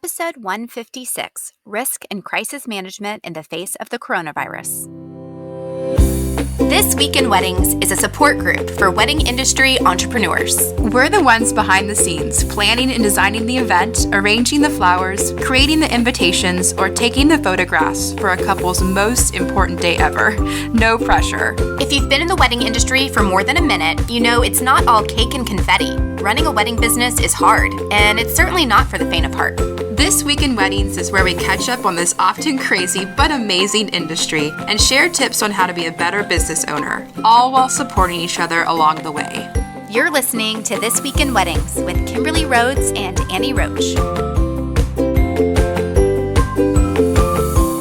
episode 156, Risk and Crisis Management in the Face of the Coronavirus. This Week in Weddings is a support group for wedding industry entrepreneurs. We're the ones behind the scenes, planning and designing the event, arranging the flowers, creating the invitations, or taking the photographs for a couple's most important day ever. No pressure. If you've been in the wedding industry for more than a minute, you know it's not all cake and confetti. Running a wedding business is hard, and it's certainly not for the faint of heart. This Week in Weddings is where we catch up on this often crazy but amazing industry and share tips on how to be a better business owner, all while supporting each other along the way. You're listening to This Week in Weddings with Kimberly Rhodes and Annie Roach.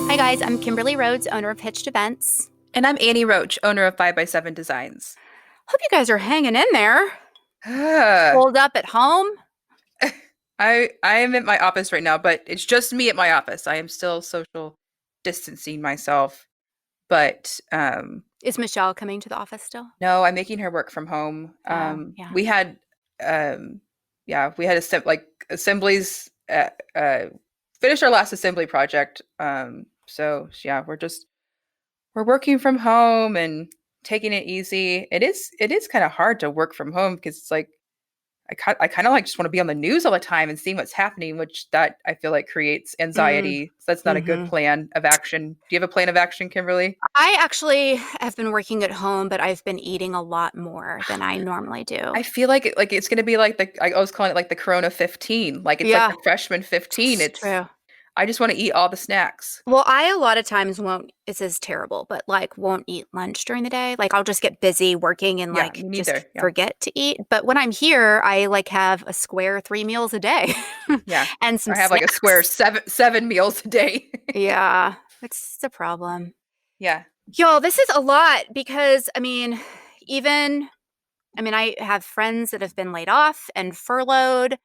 Hi guys, I'm Kimberly Rhodes, owner of Hitched Events. And I'm Annie Roach, owner of 5x7 Designs. Hope you guys are hanging in there. Holed up at home. I am at my office right now, but it's just me at my office. I am still social distancing myself, but is Michelle coming to the office still? No, I'm making her work from home. We had assemblies. Finished our last assembly project. So yeah, we're working from home and taking it easy. It is kind of hard to work from home because it's like I kind of like just want to be on the news all the time and seeing what's happening, which that I feel like creates anxiety. So that's not a good plan of action. Do you have a plan of action, Kimberly? I actually have been working at home, but I've been eating a lot more than I normally do. I feel like it's going to be like I was calling it like the Corona 15. Like it's like the freshman 15. It's true. I just want to eat all the snacks. Well, I a lot of times won't, this is terrible, but like won't eat lunch during the day. Like I'll just get busy working and forget to eat. But when I'm here, I like have a square 3 meals a day. Yeah. And some I have like a square seven meals a day. Yeah. It's a problem. Yeah. Y'all, this is a lot because I have friends that have been laid off and furloughed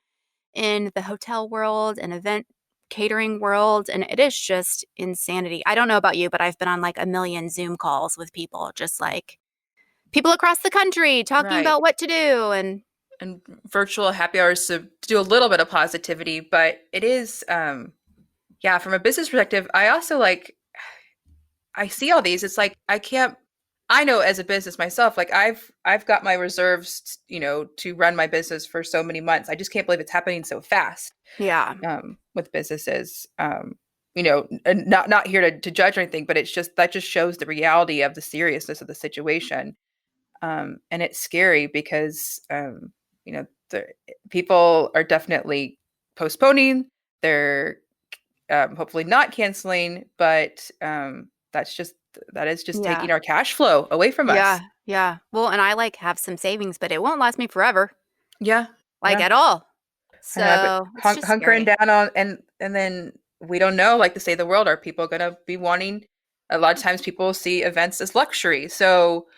in the hotel world and event catering world, and it is just insanity. I don't know about you, but I've been on like a million Zoom calls with people, just like people across the country talking about what to do and virtual happy hours to do a little bit of positivity. But it is from a business perspective, I also I see all these. It's like I know as a business myself, like I've got my reserves, to run my business for so many months. I just can't believe it's happening so fast. Yeah. With businesses, not here to judge or anything, but that just shows the reality of the seriousness of the situation. And it's scary because, people are definitely postponing. They're hopefully not canceling, but that is just taking our cash flow away from us. Yeah. Well, and I have some savings, but it won't last me forever. Yeah. At all. So hunkering down on, and then we don't know, like the state of the world, are people going to be wanting, a lot of times people see events as luxury. So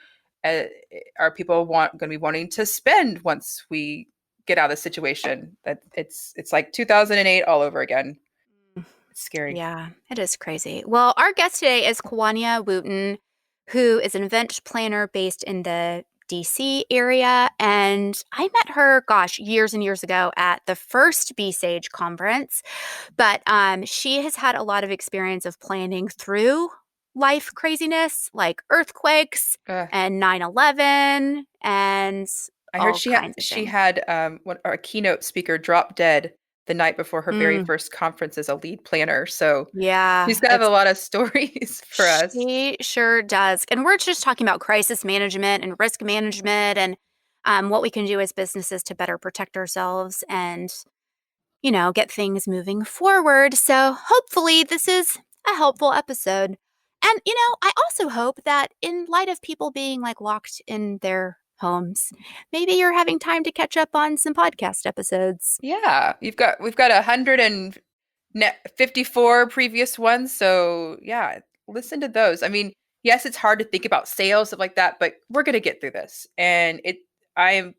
are people going to be wanting to spend once we get out of the situation? That it's like 2008 all over again. It's scary. Yeah, it is crazy. Well, our guest today is Kawania Wooten, who is an event planner based in the DC area. And I met her, years and years ago at the first B-Sage conference. But she has had a lot of experience of planning through life craziness, like earthquakes and 9/11. And I heard she had a keynote speaker drop dead the night before her very first conference as a lead planner. So yeah, she's got a lot of stories for us. She sure does. And we're just talking about crisis management and risk management and what we can do as businesses to better protect ourselves and, get things moving forward. So hopefully this is a helpful episode. And, I also hope that in light of people being locked in their homes, maybe you're having time to catch up on some podcast episodes. Yeah, we've got 154 previous ones, so yeah, listen to those. I mean, yes, it's hard to think about sales, stuff like that, but we're going to get through this. And I am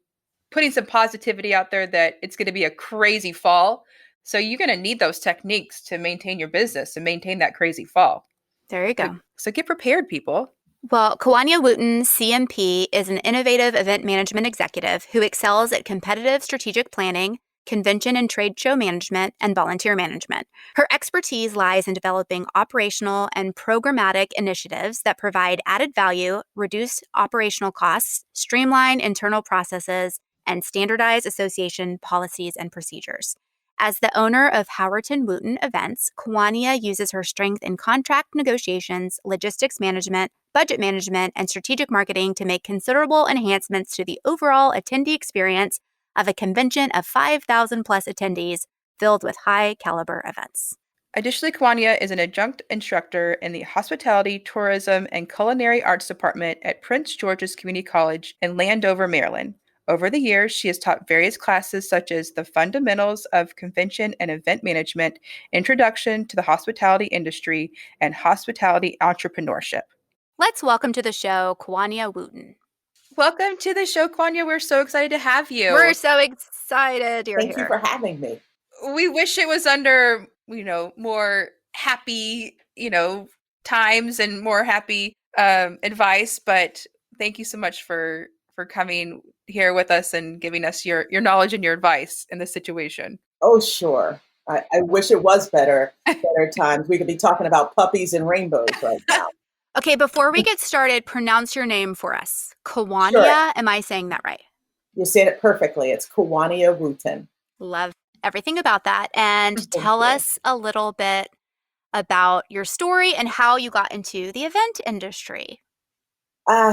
putting some positivity out there that it's going to be a crazy fall. So you're going to need those techniques to maintain your business and maintain that crazy fall. There you go. So get prepared, people. Well, Kawania Wooten, CMP, is an innovative event management executive who excels at competitive strategic planning, convention and trade show management, and volunteer management. Her expertise lies in developing operational and programmatic initiatives that provide added value, reduce operational costs, streamline internal processes, and standardize association policies and procedures. As the owner of Howerton+Wooten Events, Kawania uses her strength in contract negotiations, logistics management, budget management, and strategic marketing to make considerable enhancements to the overall attendee experience of a convention of 5,000 plus attendees filled with high caliber events. Additionally, Kawania is an adjunct instructor in the Hospitality, Tourism, and Culinary Arts Department at Prince George's Community College in Landover, Maryland. Over the years, she has taught various classes such as the Fundamentals of Convention and Event Management, Introduction to the Hospitality Industry, and Hospitality Entrepreneurship. Let's welcome to the show Kawania Wooten. Welcome to the show, Kawania. We're so excited to have you. We're so excited you're Thank here. you for having me. We wish it was under, more happy, times and more happy advice, but thank you so much for coming here with us and giving us your knowledge and your advice in this situation. Oh, sure. I wish it was better times. We could be talking about puppies and rainbows right now. Okay, before we get started, pronounce your name for us. Kawania, Sure. Am I saying that right? You said it perfectly. It's Kawania Wooten. Love everything about that. And Thank tell you. us a little bit about your story and how you got into the event industry.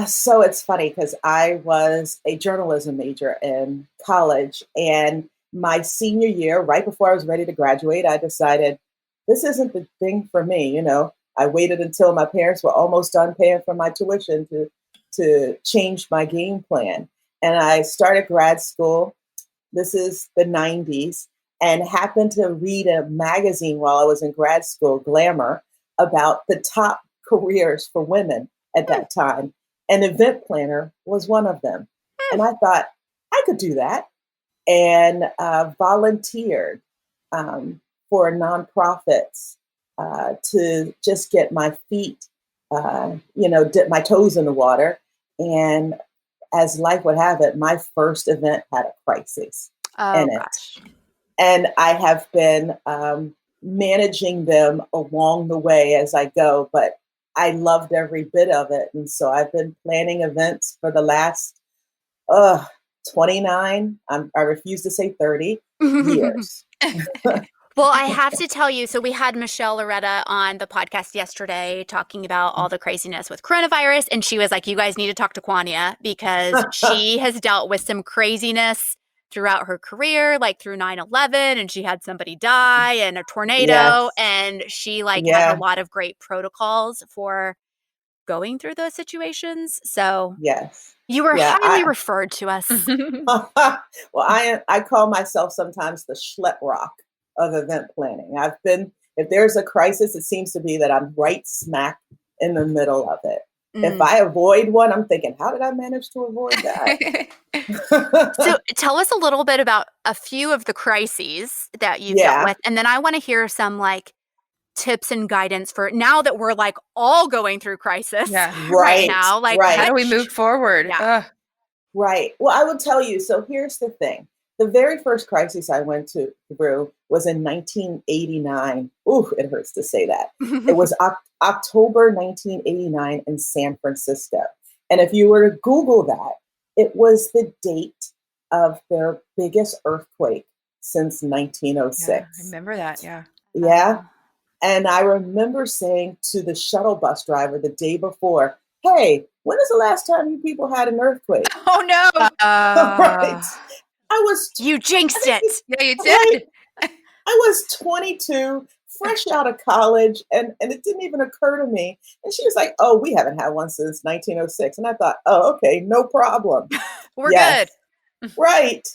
So it's funny because I was a journalism major in college, and my senior year, right before I was ready to graduate, I decided this isn't the thing for me. I waited until my parents were almost done paying for my tuition to change my game plan. And I started grad school. This is the 90s, and happened to read a magazine while I was in grad school, Glamour, about the top careers for women at that time. An event planner was one of them. And I thought, I could do that. And volunteered for nonprofits to just get my feet, dip my toes in the water. And as life would have it, my first event had a crisis in it. Gosh. And I have been managing them along the way as I go, but I loved every bit of it. And so I've been planning events for the last 29, I refuse to say 30 years. Well, I have to tell you, so we had Michelle Loretta on the podcast yesterday talking about all the craziness with coronavirus. And she was like, you guys need to talk to Kawania because she has dealt with some craziness throughout her career, like through 9/11, and she had somebody die and a tornado. Yes. And she has a lot of great protocols for going through those situations. So Yes. you were highly referred to us. Well, I call myself sometimes the schlep rock of event planning. If there's a crisis, it seems to be that I'm right smack in the middle of it. If I avoid one, I'm thinking, how did I manage to avoid that? So tell us a little bit about a few of the crises that you've dealt with. And then I want to hear some tips and guidance for now that we're all going through crisis right now. How do we move forward? Yeah. Right. Well, I will tell you. So here's the thing. The very first crisis I went through was in 1989. Ooh, it hurts to say that. It was October 1989 in San Francisco. And if you were to Google that, it was the date of their biggest earthquake since 1906. Yeah, I remember that. Yeah. Yeah. And I remember saying to the shuttle bus driver the day before, hey, when is the last time you people had an earthquake? Oh, no. Right. You jinxed it. Yeah, you did. I was 22, fresh out of college, and it didn't even occur to me. And she was like, oh, we haven't had one since 1906. And I thought, oh, okay, no problem. We're good. Right.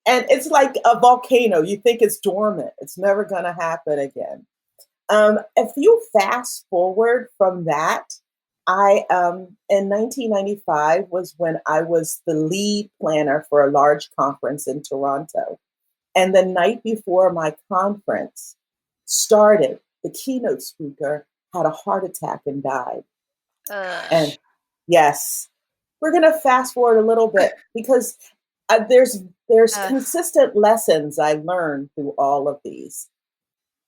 And it's like a volcano. You think it's dormant. It's never going to happen again. If you fast forward from that, in 1995 was when I was the lead planner for a large conference in Toronto. And the night before my conference started, the keynote speaker had a heart attack and died. And yes, we're going to fast forward a little bit because There's Ugh. consistent lessons I learned through all of these.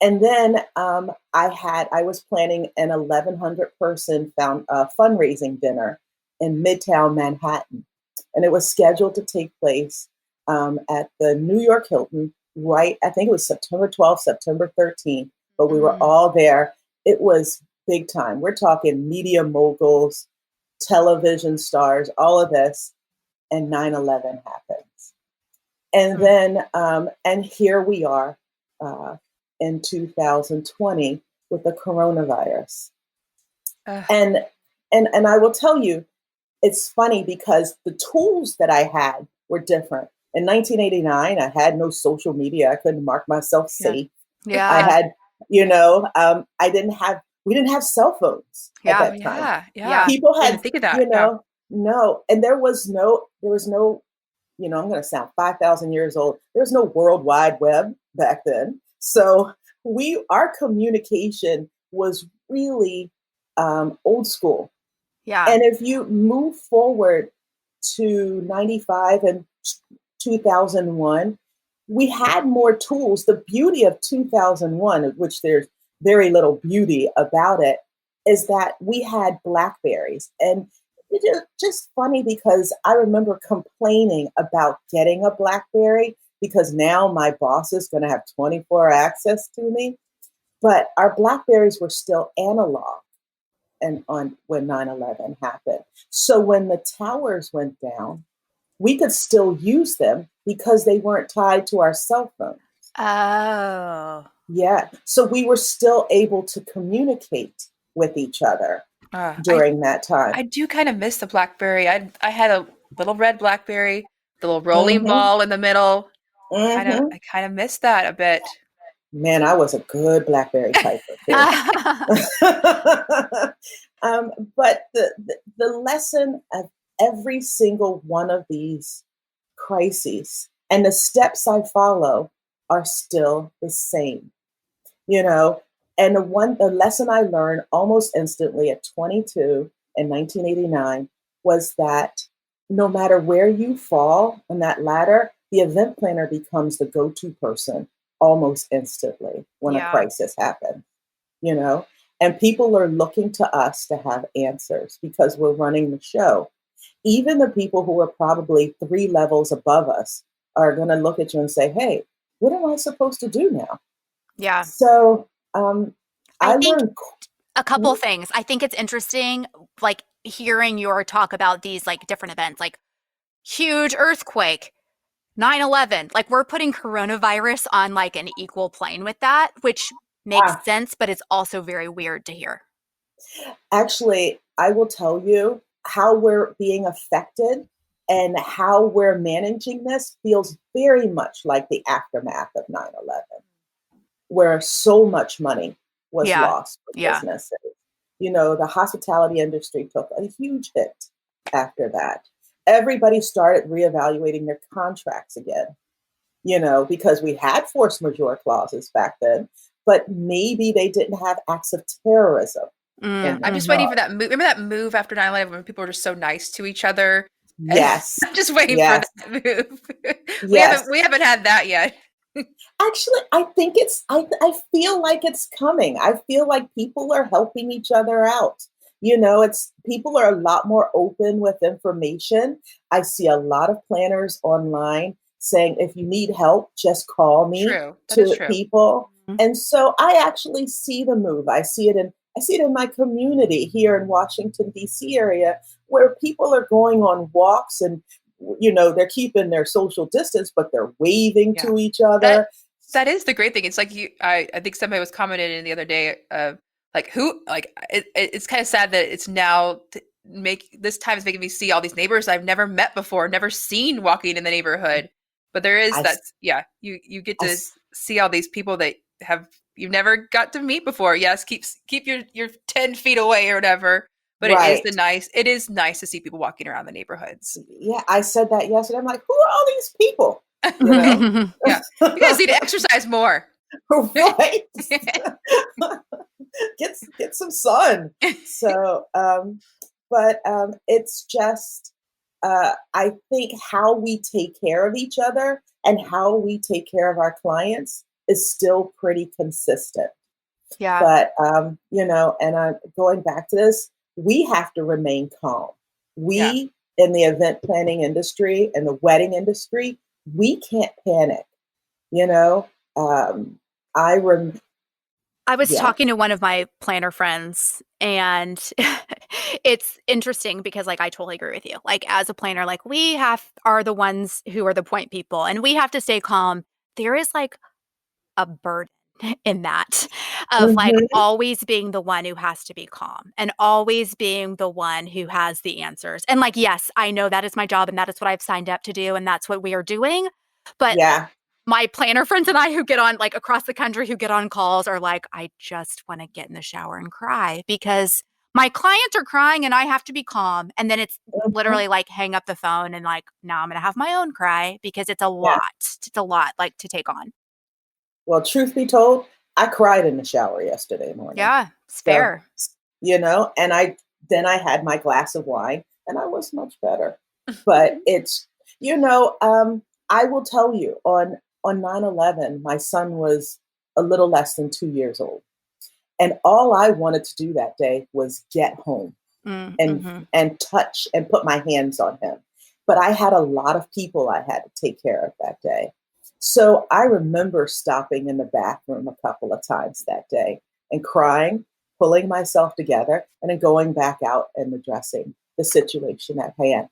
And then I was planning an 1,100 person fundraising dinner in Midtown Manhattan, and it was scheduled to take place at the New York Hilton. Right, I think it was September 12th, September 13th, but we were Mm. all there. It was big time. We're talking media moguls, television stars, all of this, and 9/11 happens. And Mm. then, and here we are uh, in 2020 with the coronavirus. Ugh. And I will tell you, it's funny because the tools that I had were different. In 1989, I had no social media. I couldn't mark myself Yeah. safe. I Yeah. had, we didn't have cell phones at Yeah. that time. Yeah, Yeah. People didn't even had, think of that. Yeah. no, and there was no, I'm going to sound 5,000 years old. There's no World Wide Web back then. So our communication was really old school. Yeah. And if you move forward to 95 and 2001, we had more tools. The beauty of 2001, which there's very little beauty about it, is that we had Blackberries. And it's just funny because I remember complaining about getting a Blackberry because now my boss is going to have 24 access to me. But our Blackberries were still analog and on when 9/11 happened. So when the towers went down, we could still use them because they weren't tied to our cell phone. Oh. Yeah. So we were still able to communicate with each other Uh, I during that time. I do kind of miss the BlackBerry. I had a little red BlackBerry, the little rolling Hmm. ball in the middle. Hmm. I kind of miss that a bit. Man, I was a good BlackBerry typer too. um, but the lesson of every single one of these crises and the steps I follow are still the same, you know. And the lesson I learned almost instantly at 22 in 1989 was that no matter where you fall on that ladder, the event planner becomes the go-to person almost instantly when a Yeah. crisis happens, you know. And people are looking to us to have answers because we're running the show. Even the people who are probably 3 levels above us are going to look at you and say, hey, what am I supposed to do now? Yeah. So I I think learned. a couple Mhm. things. I think it's interesting, like hearing your talk about these like different events, like huge earthquake, 9/11. Like we're putting coronavirus on like an equal plane with that, which makes Ah, sense, but it's also very weird to hear. actually, I will tell you how we're being affected and how we're managing this feels very much like the aftermath of 9/11, where so much money was Yeah. lost for Yeah. businesses. The hospitality industry took a huge hit after that. Everybody started reevaluating their contracts again, because we had force majeure clauses back then, but maybe they didn't have acts of terrorism in I'm their just waiting Mm-hmm. for clause. that move. Remember that move after 9/11 when people were just so nice to each other? And Yes, I'm just waiting for yes, that move. We yes. haven't had that yet. Actually, I think I feel like it's coming. I feel like people are helping each other out. It's people are a lot more open with information. I see a lot of planners online saying, if you need help, just call me True. That is to true. people. And so I actually see the move. I see it in my community here in Washington, D.C. area where people are going on walks and they're keeping their social distance, but they're waving Yeah. to each That other. that is the great thing. It's like I think somebody was commented in the other day like who like it's kind of sad that it's now make this time is making me see all these neighbors I've never met before, never seen walking in the neighborhood. But there is I, that yeah, you get I, to see all these people that have you've never got to meet before. Yes, keep your 10 feet away or whatever. But right. it is nice to see people walking around the neighborhoods. Yeah, I said that yesterday. I'm like, who are all these people? You know? Yeah. You guys need to exercise more. Right. get some sun. So, but it's just I think how we take care of each other and how we take care of our clients is still pretty consistent. Yeah. But, and I'm going back to this, we have to remain calm. Yeah. We in the event planning industry and the wedding industry, we can't panic. You know, I rem- I was yeah. talking to one of my planner friends, and it's interesting because, like, I totally agree with you. Like, as a planner, like, are the ones who are the point people, and we have to stay calm. There is like a burden in that of like Mhm. always being the one who has to be calm and always being the one who has the answers. And like, yes, I know that is my job and that is what I've signed up to do and that's what we are doing. But Yeah. my planner friends and I who get on like across the country who get on calls are like, I just want to get in the shower and cry because my clients are crying and I have to be calm. And then it's Mhm. literally like hang up the phone and like, now I'm going to have my own cry because it's a Yeah. lot. It's a lot like to take on. Well, truth be told, I cried in the shower yesterday morning. Yeah, it's So, fair. and I had my glass of wine and I was much better. But it's, I will tell you on 9/11, my son was a little less than 2 years old. And all I wanted to do that day was get home and Mhm. and touch and put my hands on him. But I had a lot of people I had to take care of that day. So I remember stopping in the bathroom a couple of times that day and crying, pulling myself together, and then going back out and addressing the situation at hand.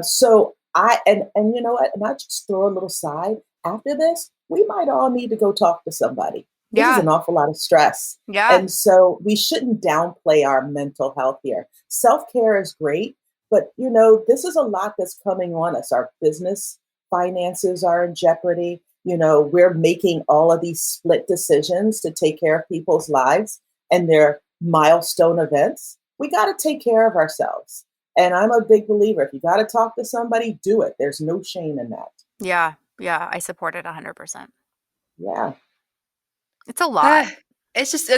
So I and you know what? And I just throw a little side. After this, we might all need to go talk to somebody. This is Yeah, an awful lot of stress. yeah, And so we shouldn't downplay our mental health here. Self care is great, but this is a lot that's coming on us. Our business finances are in jeopardy. We're making all of these split decisions to take care of people's lives and their milestone events. We got to take care of ourselves. And I'm a big believer. If you got to talk to somebody, do it. There's no shame in that. yeah, yeah, I support it 100%. Yeah. It's a lot. Ah, it's just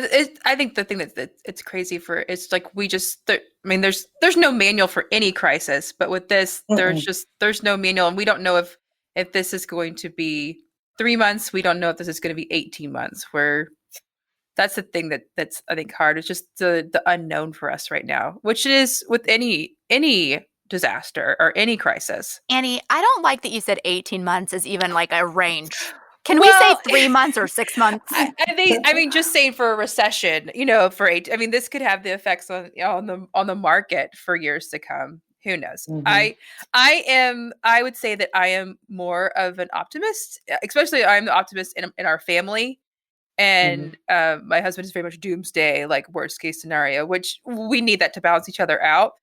I think the thing that it's crazy for it's like I mean there's no manual for any crisis, but with this Mm-mm. there's no manual and we don't know if this is going to be 3 months. We don't know if this is going to be 18 months. Where that's the thing that's I think hard. It's just the unknown for us right now, which it is with any disaster or any crisis. Annie, I don't like that you said 18 months is even like a range. Can we say Well, 3 months or 6 months? I mean, just saying for a recession, for eight. I mean, this could have the effects on the market for years to come. Who knows? Hmm. I would say that I am more of an optimist, especially I'm the optimist in our family. Hmm. And my husband is very much doomsday, like worst case scenario, which we need that to balance each other out.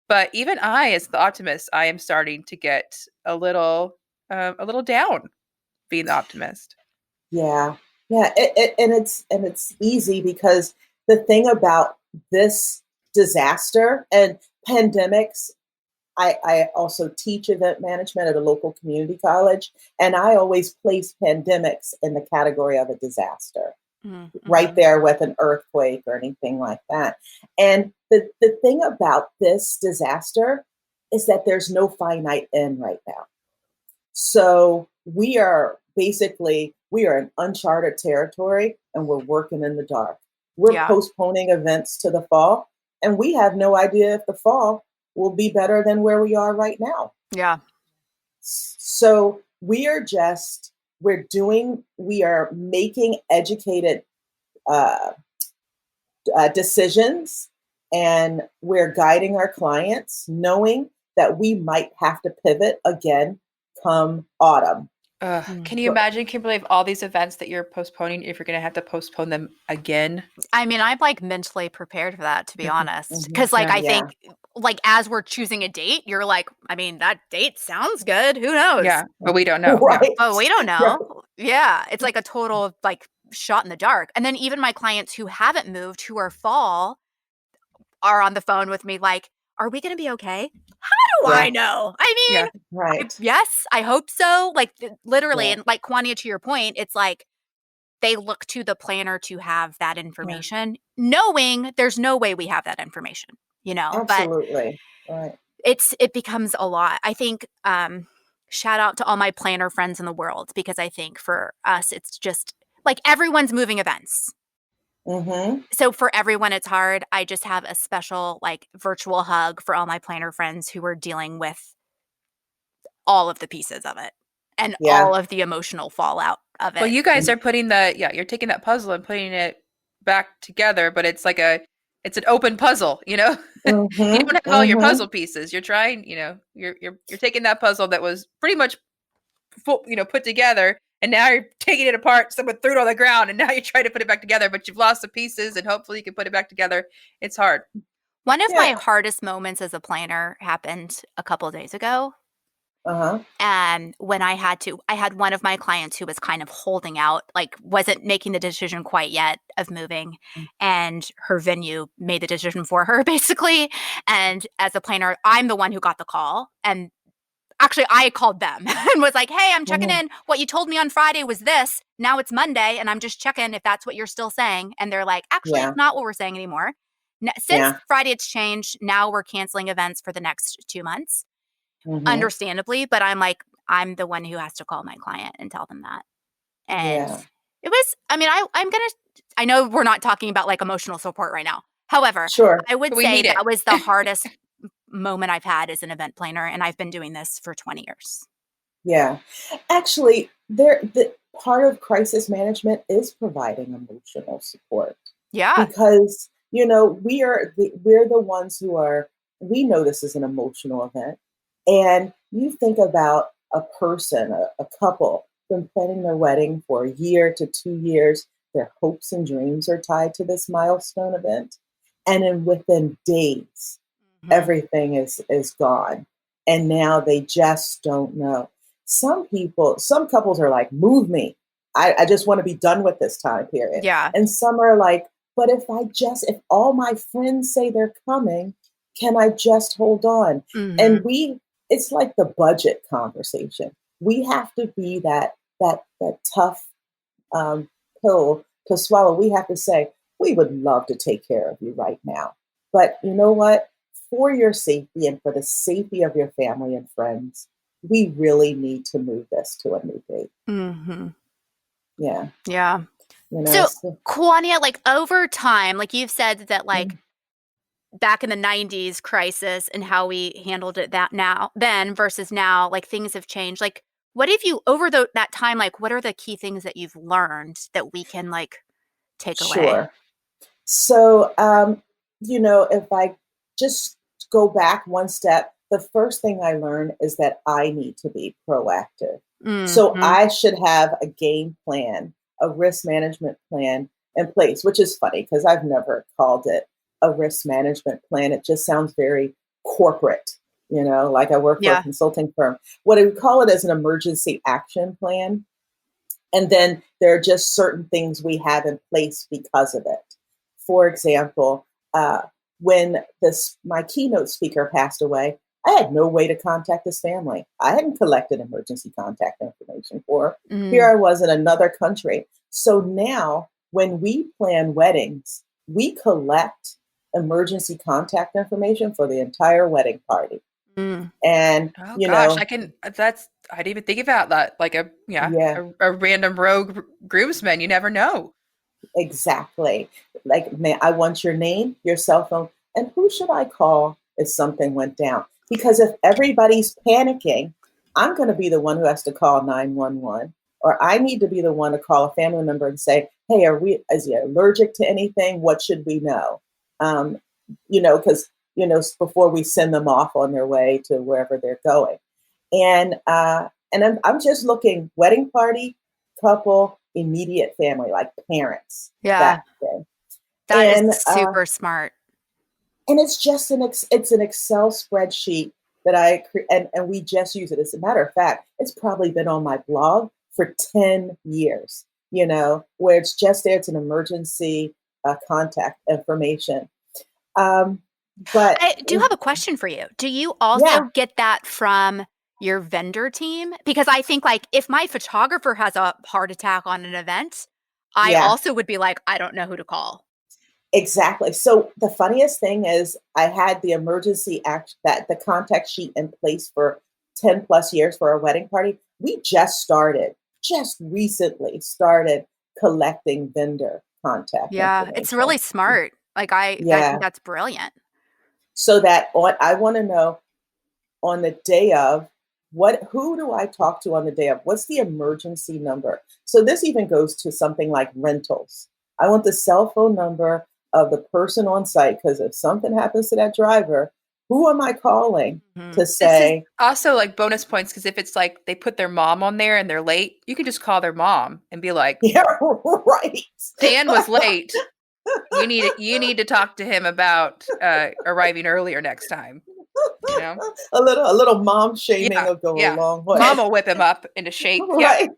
But even I, as the optimist, I am starting to get a little down being the optimist. Yeah, yeah, and it's easy because the thing about this disaster and pandemics, I also teach event management at a local community college, and I always place pandemics in the category of a disaster, right Mm-hmm. there with an earthquake or anything like that. And the thing about this disaster is that there's no finite end right now. So we are in uncharted territory and we're working in the dark. We're Yeah, postponing events to the fall, and we have no idea if the fall will be better than where we are right now. yeah, So we are making educated uh, decisions, and we're guiding our clients knowing that we might have to pivot again come autumn. Can you mm. imagine, Kimberly, of all these events that you're postponing, if you're going to have to postpone them again? I mean, I'm like mentally prepared for that, to be honest. Mhm. Because, like, Yeah. I Yeah. think, like, as we're choosing a date, you're like, I mean, that date sounds good. Who knows? Yeah. But we don't know. Yeah. Right. But we don't Right. know. Yeah. It's like a total, like, shot in the dark. And then even my clients who haven't moved, who are fall, are on the phone with me, like, are we going to be okay? How do I Yeah. know? I mean, Yeah. Right. yes, I hope so. Like, literally. Yeah. And like, Kwanya, to your point, it's like, they look to the planner to have that Yeah. information, knowing there's no way we have that information, but Absolutely. Right. it becomes a lot. I think shout out to all my planner friends in the world, because I think for us it's just like everyone's moving events. Mm-hmm. So for everyone it's hard. I just have a special like virtual hug for all my planner friends who are dealing with all of the pieces of it and Yeah. all of the emotional fallout of Well, it. you guys are putting you're taking that puzzle and putting it back together, but it's like it's an open puzzle, you know? You Mm-hmm. don't have all your Mm-hmm. puzzle pieces. You're trying, you're taking that puzzle that was pretty much full, put together, and now you're taking it apart. Someone threw it on the ground, and now you're trying to put it back together, but you've lost the pieces, and hopefully you can put it back together. It's hard. One of my Yeah. hardest moments as a planner happened a couple of days ago. Uh-huh. And when I had one of my clients who was kind of holding out, like wasn't making the decision quite yet of moving, and her venue made the decision for her basically. And as a planner, I'm the one who got the call. And actually I called them and was like, hey, I'm checking Mm-hmm. in. What you told me on Friday was this. Now it's Monday and I'm just checking if that's what you're still saying. And they're like, actually, Yeah. it's not what we're saying anymore. Since Yeah. Friday it's changed, now we're canceling events for the next 2 months. Mm-hmm. Understandably, but I'm like, I'm the one who has to call my client and tell them that. And Yeah. it was, I mean, I know we're not talking about like emotional support right now. However, Sure. I would But we say need it. that was the hardest moment I've had as an event planner, and I've been doing this for 20 years. Yeah. Actually, the part of crisis management is providing emotional support Yeah. because, we're the ones we know this is an emotional event. And you think about a person, a couple, been planning their wedding for a year to 2 years. Their hopes and dreams are tied to this milestone event. And then within days, Mhm. everything is gone. And now they just don't know. Some couples are like, move me. I just want to be done with this time period. Yeah. And some are like, but if all my friends say they're coming, can I just hold on? Mhm. And it's like the budget conversation. We have to be that tough um, pill to swallow. We have to say, we would love to take care of you right now. But you know what? For your safety and for the safety of your family and friends, we really need to move this to a new date. Mhm. Yeah. Yeah. You know, So, so, Kawania, like over time, like you've said that like mm, back in the 90s crisis and how we handled it then versus now, like things have changed. Like what have you over that time, like what are the key things that you've learned that we can like take away? sure. So, if I just go back one step, the first thing I learned is that I need to be proactive. So Mhm. I should have a game plan, a risk management plan in place, which is funny because I've never called it a risk management plan. It just sounds very corporate, like I work for a Yeah. consulting firm. What I would call it is an emergency action plan. And then there are just certain things we have in place because of it. For example, when my keynote speaker passed away, I had no way to contact his family. I hadn't collected emergency contact information for her. Here Mm. I was in another country. So now when we plan weddings, we collect emergency contact information for the entire wedding party. Mm. And, Oh gosh, I didn't even think about that. Like yeah, a random rogue groomsman. You never know. exactly. Like, man, I want your name, your cell phone, and who should I call if something went down? Because if everybody's panicking, I'm going to be the one who has to call 911, or I need to be the one to call a family member and say, "Hey, is he allergic to anything? What should we know?" Um, because before we send them off on their way to wherever they're going, and I'm just looking wedding party, couple, immediate family, like parents, Yeah. that thing. That is And super smart. it's just it's an Excel spreadsheet that and we just use it. As a matter of fact, it's probably been on my blog for 10 years, where it's just there. It's an emergency contact information. Um, but I do have a question for you. Do you also yeah, get that from your vendor team? Because I think like if my photographer has a heart attack on an event, I yeah. also would be like, I don't know who to call. Exactly. So the funniest thing is I had the emergency act that the contact sheet in place for 10 plus years for our wedding party. We just recently started collecting vendor contact Yeah, it's information. really smart. Like I think Yeah. that's brilliant. So that I want to know on the day of who do I talk to on the day of? What's the emergency number? So this even goes to something like rentals. I want the cell phone number of the person on site because if something happens to that driver, who am I calling Mhm. to This is say, also like bonus points because if it's like they put their mom on there and they're late, you can just call their mom and be like, yeah, right. Dan was late. You need to talk to him about arriving earlier next time. You know? A little mom shaming Yeah, will go a yeah. long Mom way. will whip him up into shape. Yeah. Right.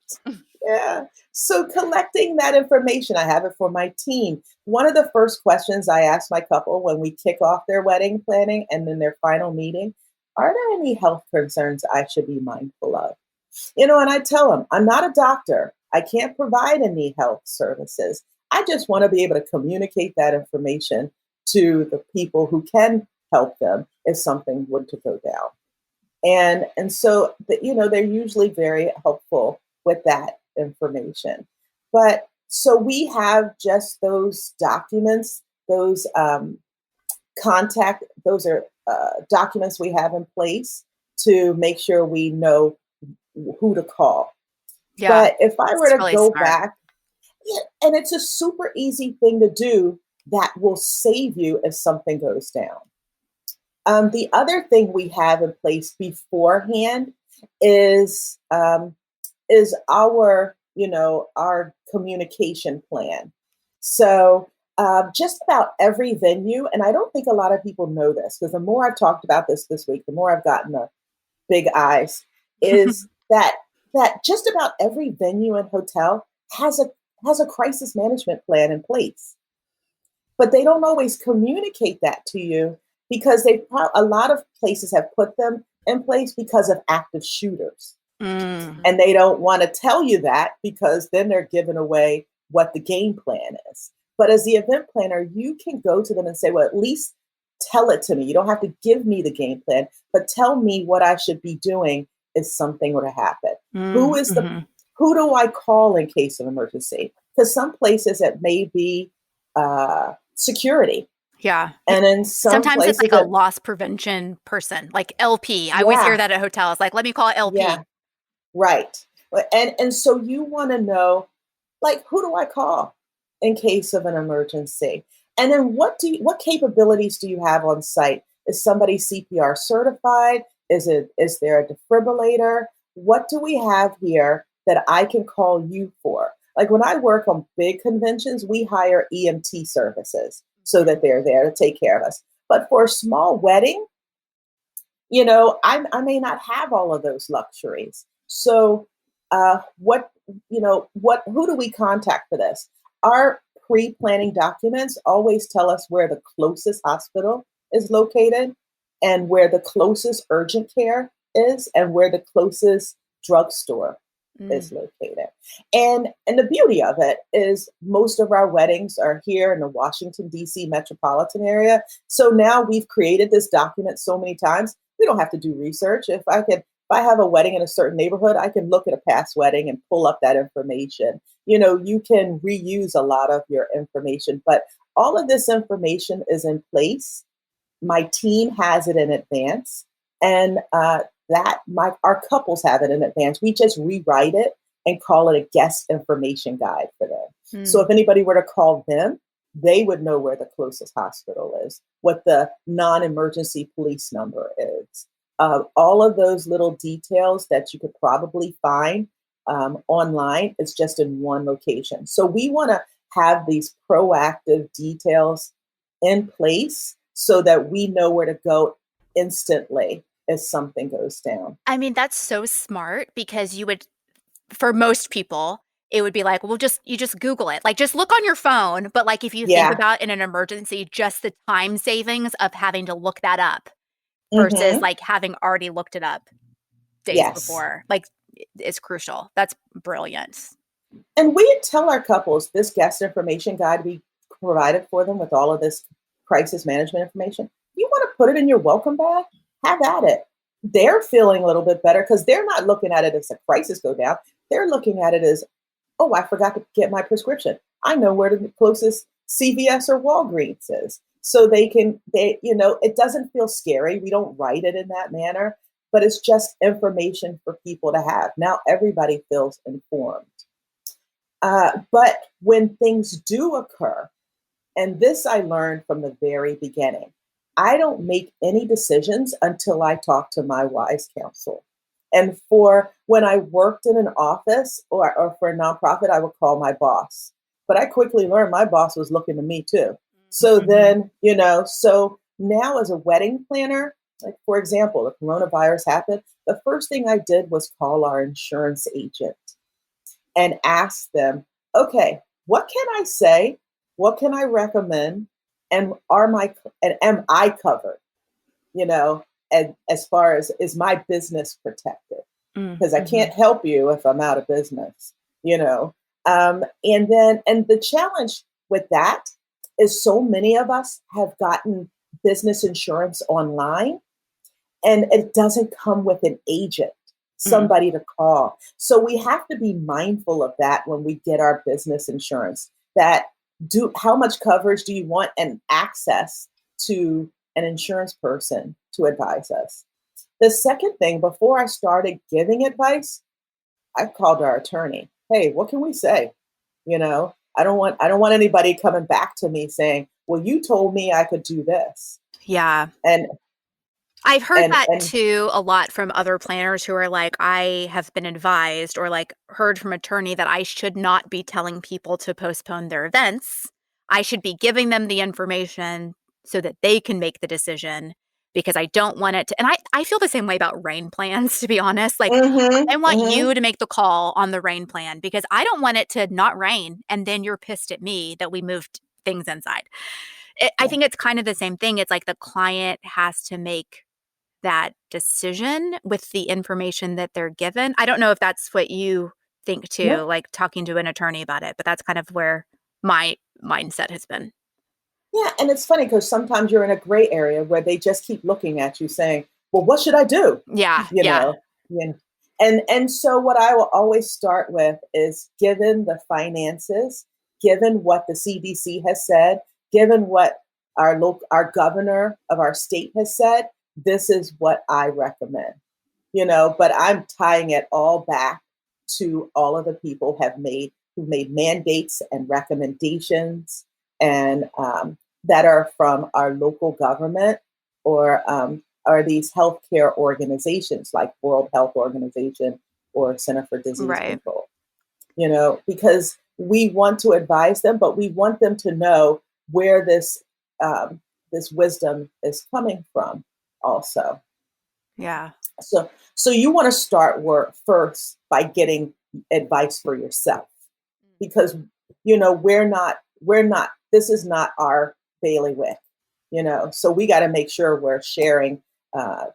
Yeah. So collecting that information, I have it for my team. One of the first questions I ask my couple when we kick off their wedding planning and then their final meeting, are there any health concerns I should be mindful of? And I tell them, I'm not a doctor. I can't provide any health services. I just want to be able to communicate that information to the people who can help them if something were to go down. And so they're usually very helpful with that information. But so we have just those documents, those those are documents we have in place to make sure we know who to call. Yeah, But if I it's were to really go smart. back, yeah, and it's a super easy thing to do that will save you if something goes down. The other thing we have in place beforehand is um, is our communication plan. So just about every venue, and I don't think a lot of people know this because the more I've talked about this week, the more I've gotten the big eyes. Is that just about every venue and hotel has a crisis management plan in place, but they don't always communicate that to you because a lot of places have put them in place because of active shooters. Mm. And they don't want to tell you that because then they're giving away what the game plan is. But as the event planner, you can go to them and say, well, at least tell it to me. You don't have to give me the game plan, but tell me what I should be doing if something were to happen. Who is the Mhm. who do I call in case of emergency? Because some places it may be security, Yeah. and in some Sometimes it's places like a it loss prevention person, like LP. I always hear yeah, that at hotels. Like, let me call yeah, LP. right. And so you want to know, like, who do I call in case of an emergency? And then what capabilities do you have on site? Is somebody CPR certified? Is there a defibrillator? What do we have here that I can call you for? Like when I work on big conventions, we hire EMT services so that they're there to take care of us. But for a small wedding, I may not have all of those luxuries. So, who do we contact for this? Our pre-planning documents always tell us where the closest hospital is located and where the closest urgent care is and where the closest drugstore Mm. is located. And the beauty of it is most of our weddings are here in the Washington, D.C. metropolitan area. So now we've created this document so many times, we don't have to do research. If I have a wedding in a certain neighborhood, I can look at a past wedding and pull up that information. You can reuse a lot of your information, but all of this information is in place. My team has it in advance, and that my our couples have it in advance. We just rewrite it and call it a guest information guide for them. So Mm. if anybody were to call them, they would know where the closest hospital is, what the non-emergency police number is. All of those little details that you could probably find online is just in one location. So we want to have these proactive details in place so that we know where to go instantly if something goes down. I mean, that's so smart because for most people, it would be like, well, you just Google it. Like, just look on your phone. But like, if you think Yeah. about in an emergency, just the time savings of having to look that up versus Hmm. like having already looked it up days Yes. before, like, is crucial. That's brilliant. And we tell our couples this guest information guide we provided for them with all of this crisis management information. You want to put it in your welcome bag? Have at it. They're feeling a little bit better because they're not looking at it as a crisis go down. They're looking at it as, oh, I forgot to get my prescription. I know where the closest CVS or Walgreens is. So it doesn't feel scary. We don't write it in that manner, but it's just information for people to have. Now everybody feels informed. But when things do occur, and this I learned from the very beginning, I don't make any decisions until I talk to my wise counsel. And for when I worked in an office or for a nonprofit, I would call my boss. But I quickly learned my boss was looking to me too. So then, so now as a wedding planner, like for example, the coronavirus happened, the first thing I did was call our insurance agent and ask them, okay, what can I say? What can I recommend? And am I covered? And as far as is my business protected? Because I can't help you if I'm out of business, And the challenge with that is so many of us have gotten business insurance online, and it doesn't come with an agent, somebody to call. So we have to be mindful of that when we get our business insurance. How much coverage do you want and access to an insurance person to advise us? The second thing, before I started giving advice, I called our attorney. Hey, what can we say? I don't want anybody coming back to me saying, well, you told me I could do this. Yeah. And I've heard that too a lot from other planners who are like, I have been advised or like heard from attorney that I should not be telling people to postpone their events. I should be giving them the information so that they can make the decision, because I don't want it to. And I feel the same way about rain plans, to be honest. Like, I want you to make the call on the rain plan because I don't want it to not rain and then you're pissed at me that we moved things inside. I think it's kind of the same thing. It's like the client has to make that decision with the information that they're given. I don't know if that's what you think too, like talking to an attorney about it, but that's kind of where my mindset has been. Yeah, and it's funny because sometimes you're in a gray area where they just keep looking at you saying, well, what should I do? Yeah. And so what I will always start with is, given the finances, given what the CDC has said, given what our governor of our state has said, this is what I recommend, but I'm tying it all back to all of the people who made mandates and recommendations and that are from our local government or these healthcare organizations like World Health Organization or Center for Disease Control, because we want to advise them, but we want them to know where this wisdom is coming from also. Yeah. So you want to start work first by getting advice for yourself, because, we're not, this is not our bailiwick, so we got to make sure we're sharing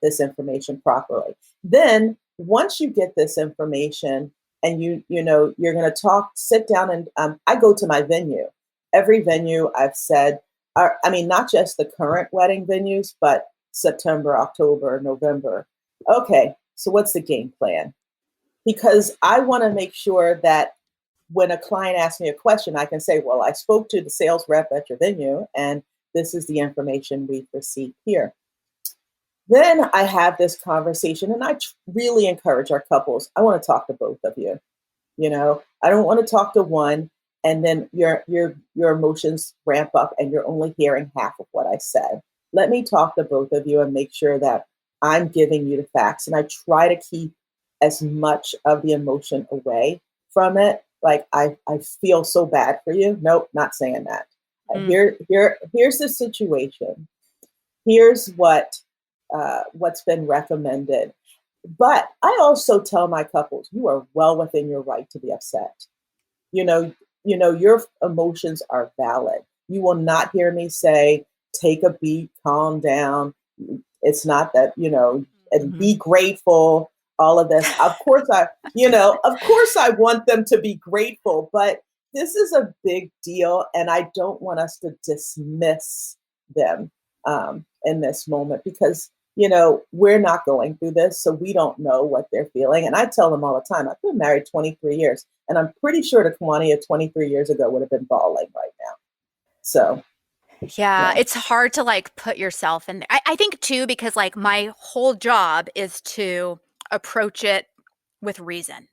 this information properly. Then once you get this information and you're going to sit down and I go to my venue. Every venue I've said, not just the current wedding venues, but September, October, November. Okay, so what's the game plan? Because I want to make sure that when a client asks me a question, I can say, well, I spoke to the sales rep at your venue, and this is the information we've received here. Then I have this conversation, and I really encourage our couples. I want to talk to both of you. I don't want to talk to one, and then your emotions ramp up, and you're only hearing half of what I said. Let me talk to both of you and make sure that I'm giving you the facts, and I try to keep as much of the emotion away from it. Like, I feel so bad for you. Nope, not saying that. Here's the situation. Here's what's been recommended. But I also tell my couples, you are well within your right to be upset. Your emotions are valid. You will not hear me say, take a beat, calm down. It's not that, and be grateful. All of this. Of course I want them to be grateful, but this is a big deal, and I don't want us to dismiss them in this moment because, we're not going through this, so we don't know what they're feeling. And I tell them all the time, I've been married 23 years, and I'm pretty sure the Kawania 23 years ago would have been bawling right now. So, Yeah, it's hard to like put yourself in there. I think too, because like my whole job is to approach it with reason.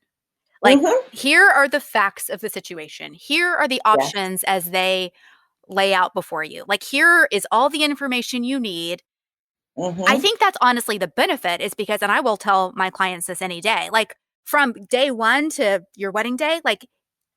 Like, here are the facts of the situation. Here are the yes. options as they lay out before you. Like, here is all the information you need. I think that's honestly the benefit is because, and I will tell my clients this any day, like from day one to your wedding day, like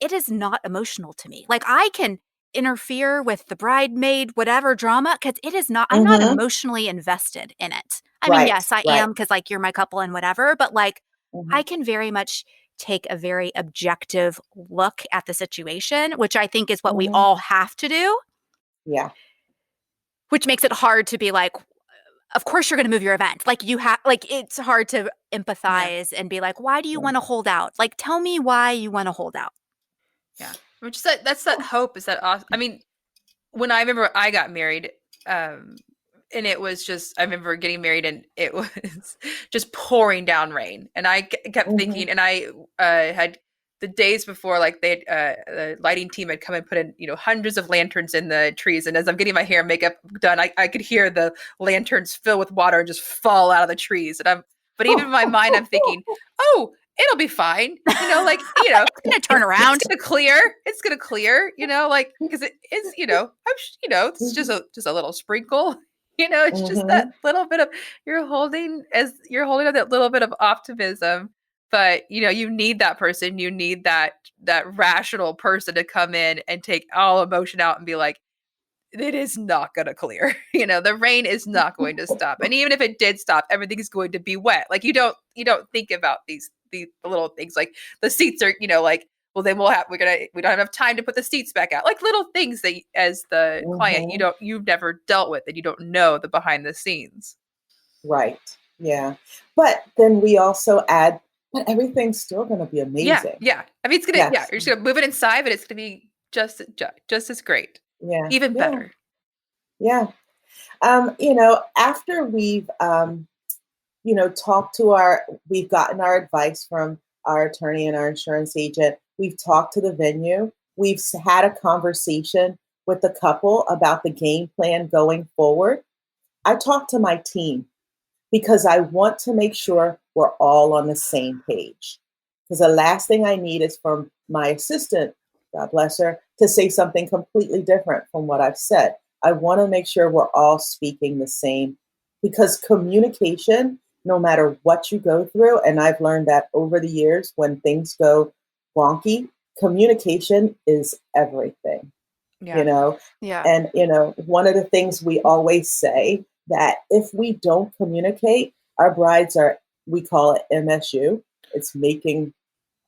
it is not emotional to me. Like I can interfere with the bridesmaid, whatever drama, because it is not, I'm not emotionally invested in it. I mean, yes, I am because like you're my couple and whatever, but like I can very much take a very objective look at the situation, which I think is what we all have to do. Yeah. Which makes it hard to be like, of course you're going to move your event. Like you have, like it's hard to empathize and be like, why do you want to hold out? Like, tell me why you want to hold out. Yeah, which is that's that hope is that awesome. I mean, when I remember I got married, and it was just I remember getting married and it was just pouring down rain, and I kept thinking, and I had the days before, like they the lighting team had come and put in hundreds of lanterns in the trees, and as I'm getting my hair and makeup done, I could hear the lanterns fill with water and just fall out of the trees, and but even in my mind I'm thinking, oh, it'll be fine, It's gonna turn around. It's gonna clear. It's gonna clear. Like because it is. It's just a little sprinkle. It's just that little bit of you're holding on that little bit of optimism. But you need that person. You need that rational person to come in and take all emotion out and be like, it is not going to clear. The rain is not going to stop. And even if it did stop, everything is going to be wet. Like you don't think about these little things like the seats are, like, well, then we don't have enough time to put the seats back out. Like little things that as the client, you've never dealt with and you don't know the behind the scenes. Right. Yeah. But then we also add, but everything's still going to be amazing. Yeah. I mean, it's going to, you're just going to move it inside, but it's going to be just as great. Yeah. Even better. Yeah. After we've, we've gotten our advice from our attorney and our insurance agent. We've talked to the venue. We've had a conversation with the couple about the game plan going forward. I talked to my team because I want to make sure we're all on the same page. Because the last thing I need is from my assistant, God bless her, to say something completely different from what I've said. I want to make sure we're all speaking the same, because communication, no matter what you go through, and I've learned that over the years when things go wonky, communication is everything. Yeah. And one of the things we always say that if we don't communicate, our brides we call it MSU. It's making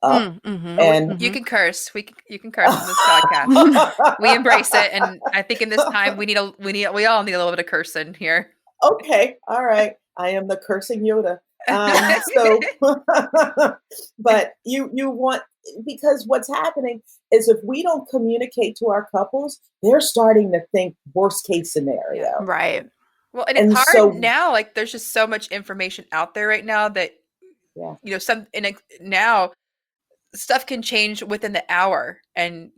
up. And you can curse. You can curse on this podcast. We embrace it, and I think in this time we all need a little bit of cursing here. Okay, all right. I am the cursing Yoda. But you want, because what's happening is if we don't communicate to our couples, they're starting to think worst case scenario. Yeah, right. Well, and it's hard now. Like there's just so much information out there right now that now stuff can change within the hour, and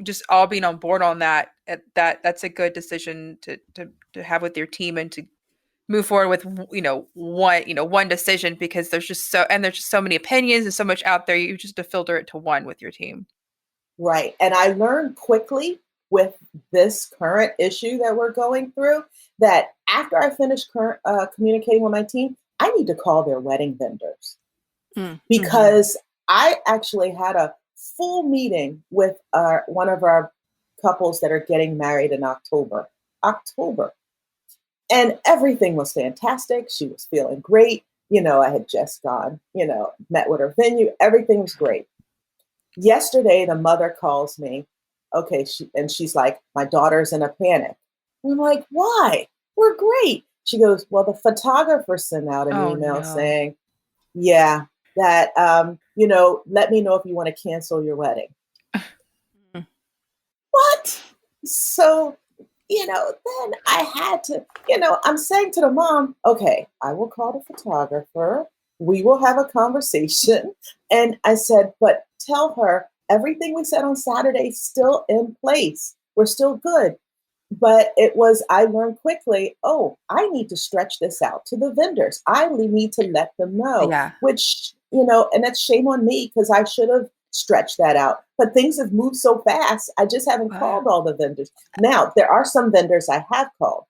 just all being on board on that's a good decision to have with your team and to move forward with one decision, because there's just so many opinions and so much out there. You just have to filter it to one with your team. Right. And I learned quickly with this current issue that we're going through that after I finish communicating with my team, I need to call their wedding vendors because I actually had a full meeting with one of our couples that are getting married in October. And everything was fantastic. She was feeling great. I had just gone, met with her venue. Everything was great. Yesterday, the mother calls me. Okay. She's like, my daughter's in a panic. And I'm like, why? We're great. She goes, well, the photographer sent out an email saying, that, let me know if you want to cancel your wedding. So, then I had to, I'm saying to the mom, okay, I will call the photographer. We will have a conversation. And I said, but tell her everything we said on Saturday is still in place. We're still good. But I learned quickly, oh, I need to stretch this out to the vendors. I need to let them know, Yeah. which, and that's shame on me because I should have stretched that out. But things have moved so fast. I just haven't called all the vendors. Now, there are some vendors I have called.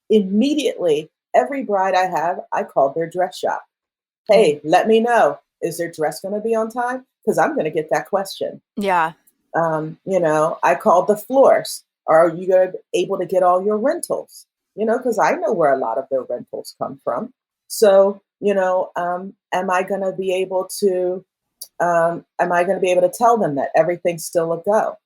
Immediately, every bride I have, I called their dress shop. Hey, let me know. Is their dress going to be on time? Because I'm going to get that question. Yeah. I called the floors. Are you able to get all your rentals? Because I know where a lot of their rentals come from. So, am I going to be able to tell them that everything's still a go?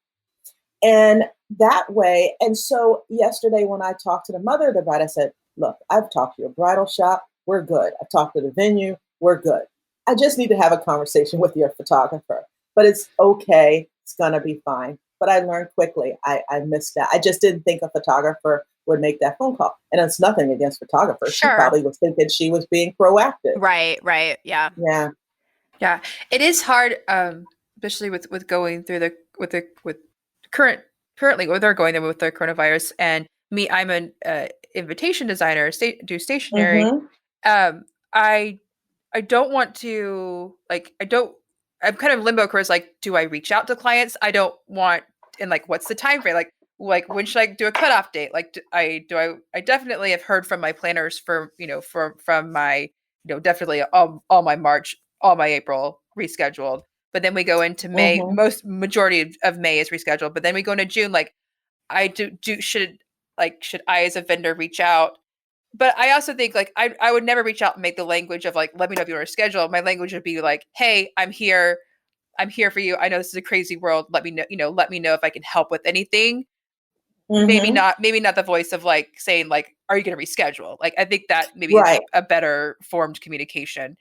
And that way, and so yesterday when I talked to the mother of the bride, I said, look, I've talked to your bridal shop. We're good. I've talked to the venue. We're good. I just need to have a conversation with your photographer. But it's okay. It's going to be fine. But I learned quickly. I missed that. I just didn't think a photographer would make that phone call. And it's nothing against photographers. Sure. She probably was thinking she was being proactive. Right. Yeah. Yeah. It is hard, especially with going through with currently what they're going through with the coronavirus. And me, I'm an invitation designer, do stationery. Mm-hmm. I don't want to I'm kind of in limbo because do I reach out to clients? I don't want, and what's the time frame? Like when should I do a cutoff date? I definitely have heard from my planners from my, definitely all my March, all my April rescheduled. But then we go into May, Mm-hmm. majority of May is rescheduled. But then we go into June, should I as a vendor reach out? But I also think I would never reach out and make the language of let me know if you want to schedule. My language would be hey, I'm here for you. I know this is a crazy world. Let me know, let me know if I can help with anything. Maybe not the voice of saying are you going to reschedule? I think that maybe is a better formed communication.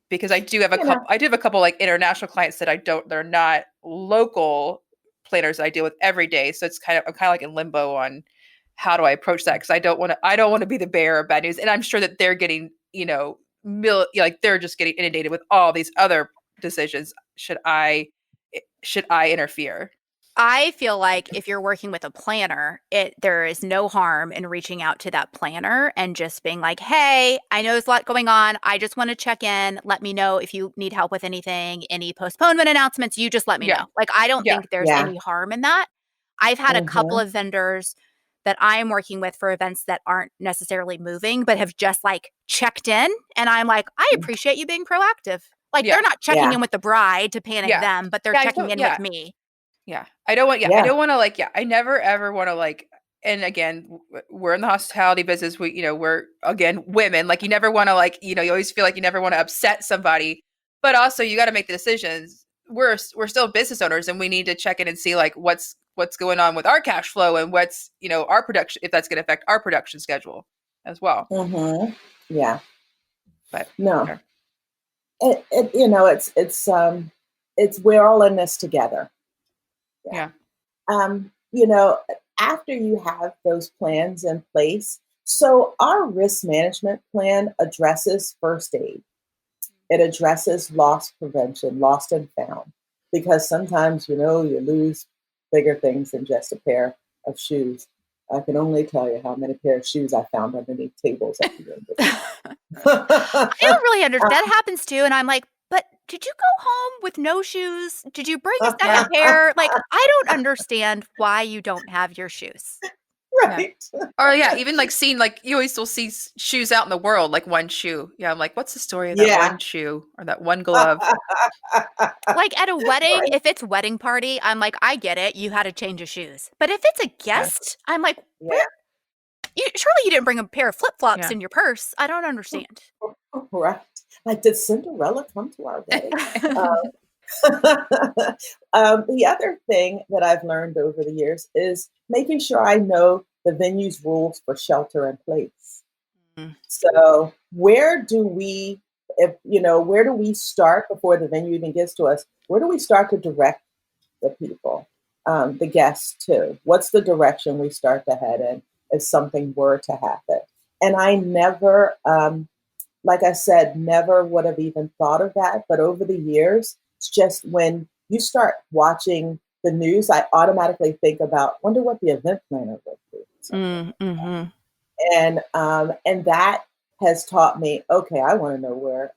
Because I do have a couple international clients that they're not local planners that I deal with every day. So I'm kind of in limbo on how do I approach that? Because I don't want to be the bearer of bad news. And I'm sure that they're getting, they're just getting inundated with all these other decisions. Should I interfere? I feel like if you're working with a planner, there is no harm in reaching out to that planner and just being like, hey, I know there's a lot going on. I just want to check in. Let me know if you need help with anything, any postponement announcements, you just let me know. I don't think there's any harm in that. I've had a couple of vendors that I am working with for events that aren't necessarily moving, but have just checked in. And I'm like, I appreciate you being proactive. They're not checking in with the bride to panic them, but they're checking in with me. Yeah. I don't want to I never ever want to and again, we're in the hospitality business. We're again, women, you never want to you always feel like you never want to upset somebody, but also you got to make the decisions. We're still business owners and we need to check in and see what's going on with our cash flow and what's, our production, if that's going to affect our production schedule as well. Mm-hmm. Yeah. But no, sure. It's we're all in this together. Yeah. After you have those plans in place, so our risk management plan addresses first aid. It addresses loss prevention, lost and found, because sometimes, you lose bigger things than just a pair of shoes. I can only tell you how many pair of shoes I found underneath tables at the end of I don't really understand. That happens too. And I'm like, but did you go home with no shoes? Did you bring a second pair? I don't understand why you don't have your shoes. Right. Yeah. Or even seeing you always will see shoes out in the world, one shoe. Yeah, I'm what's the story of that one shoe or that one glove? At a wedding, if it's wedding party, I'm like, I get it. You had to change your shoes. But if it's a guest, I'm like, where? Surely you didn't bring a pair of flip-flops in your purse. I don't understand. Right. Did Cinderella come to our wedding? The other thing that I've learned over the years is making sure I know the venue's rules for shelter in place. Mm-hmm. So where do we start before the venue even gets to us? Where do we start to direct the people? the guests too. What's the direction we start to head in if something were to happen? And I never, like I said, never would have even thought of that. But over the years, it's just when you start watching the news, I automatically think about, wonder what the event planner would do. Mm-hmm. And that has taught me, okay, I want to know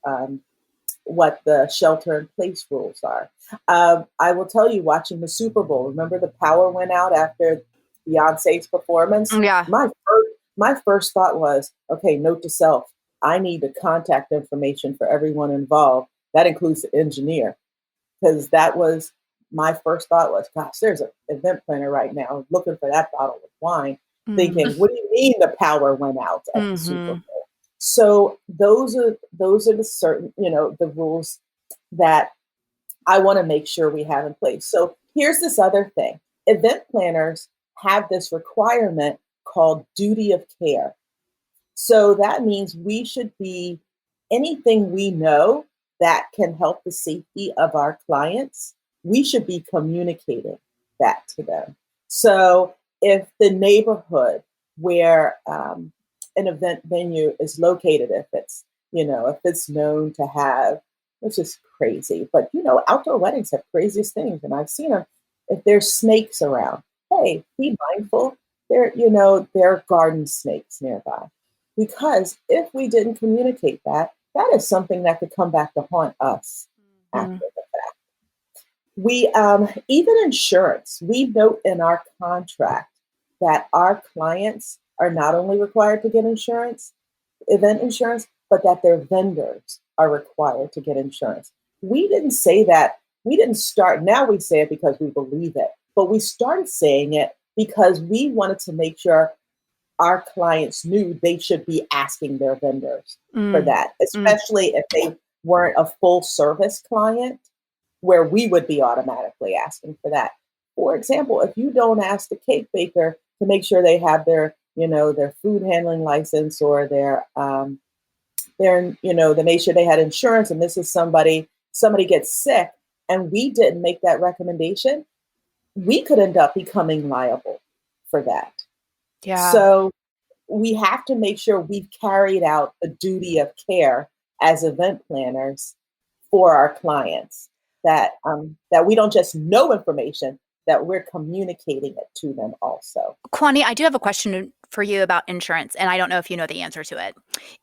what the shelter in place rules are. I will tell you, watching the Super Bowl, remember the power went out after Beyonce's performance? Yeah. My first thought was, okay, note to self, I need the contact information for everyone involved. That includes the engineer, because that was my first thought was, gosh, there's an event planner right now looking for that bottle of wine, thinking, what do you mean the power went out at the Super Bowl? So those are the certain, the rules that I want to make sure we have in place. So here's this other thing. Event planners have this requirement called duty of care. So that means we should be anything we know that can help the safety of our clients, we should be communicating that to them. So if the neighborhood where an event venue is located, if it's known to have, which is crazy, but outdoor weddings have craziest things, and I've seen them. If there's snakes around, hey, be mindful. There are garden snakes nearby, because if we didn't communicate that is something that could come back to haunt us after the fact. We even insurance. We note in our contract that our clients are not only required to get insurance, event insurance, but that their vendors are required to get insurance. We didn't say that. We didn't start. Now we say it because we believe it, but we started saying it because we wanted to make sure our clients knew they should be asking their vendors for that, especially if they weren't a full service client, where we would be automatically asking for that. For example, if you don't ask the cake baker to make sure they have their food handling license, or to make sure they had insurance, and this is somebody gets sick and we didn't make that recommendation, we could end up becoming liable for that. Yeah. So we have to make sure we've carried out the duty of care as event planners for our clients, that we don't just know information, that we're communicating it to them also. Kawania, I do have a question for you about insurance, and I don't know if you know the answer to it.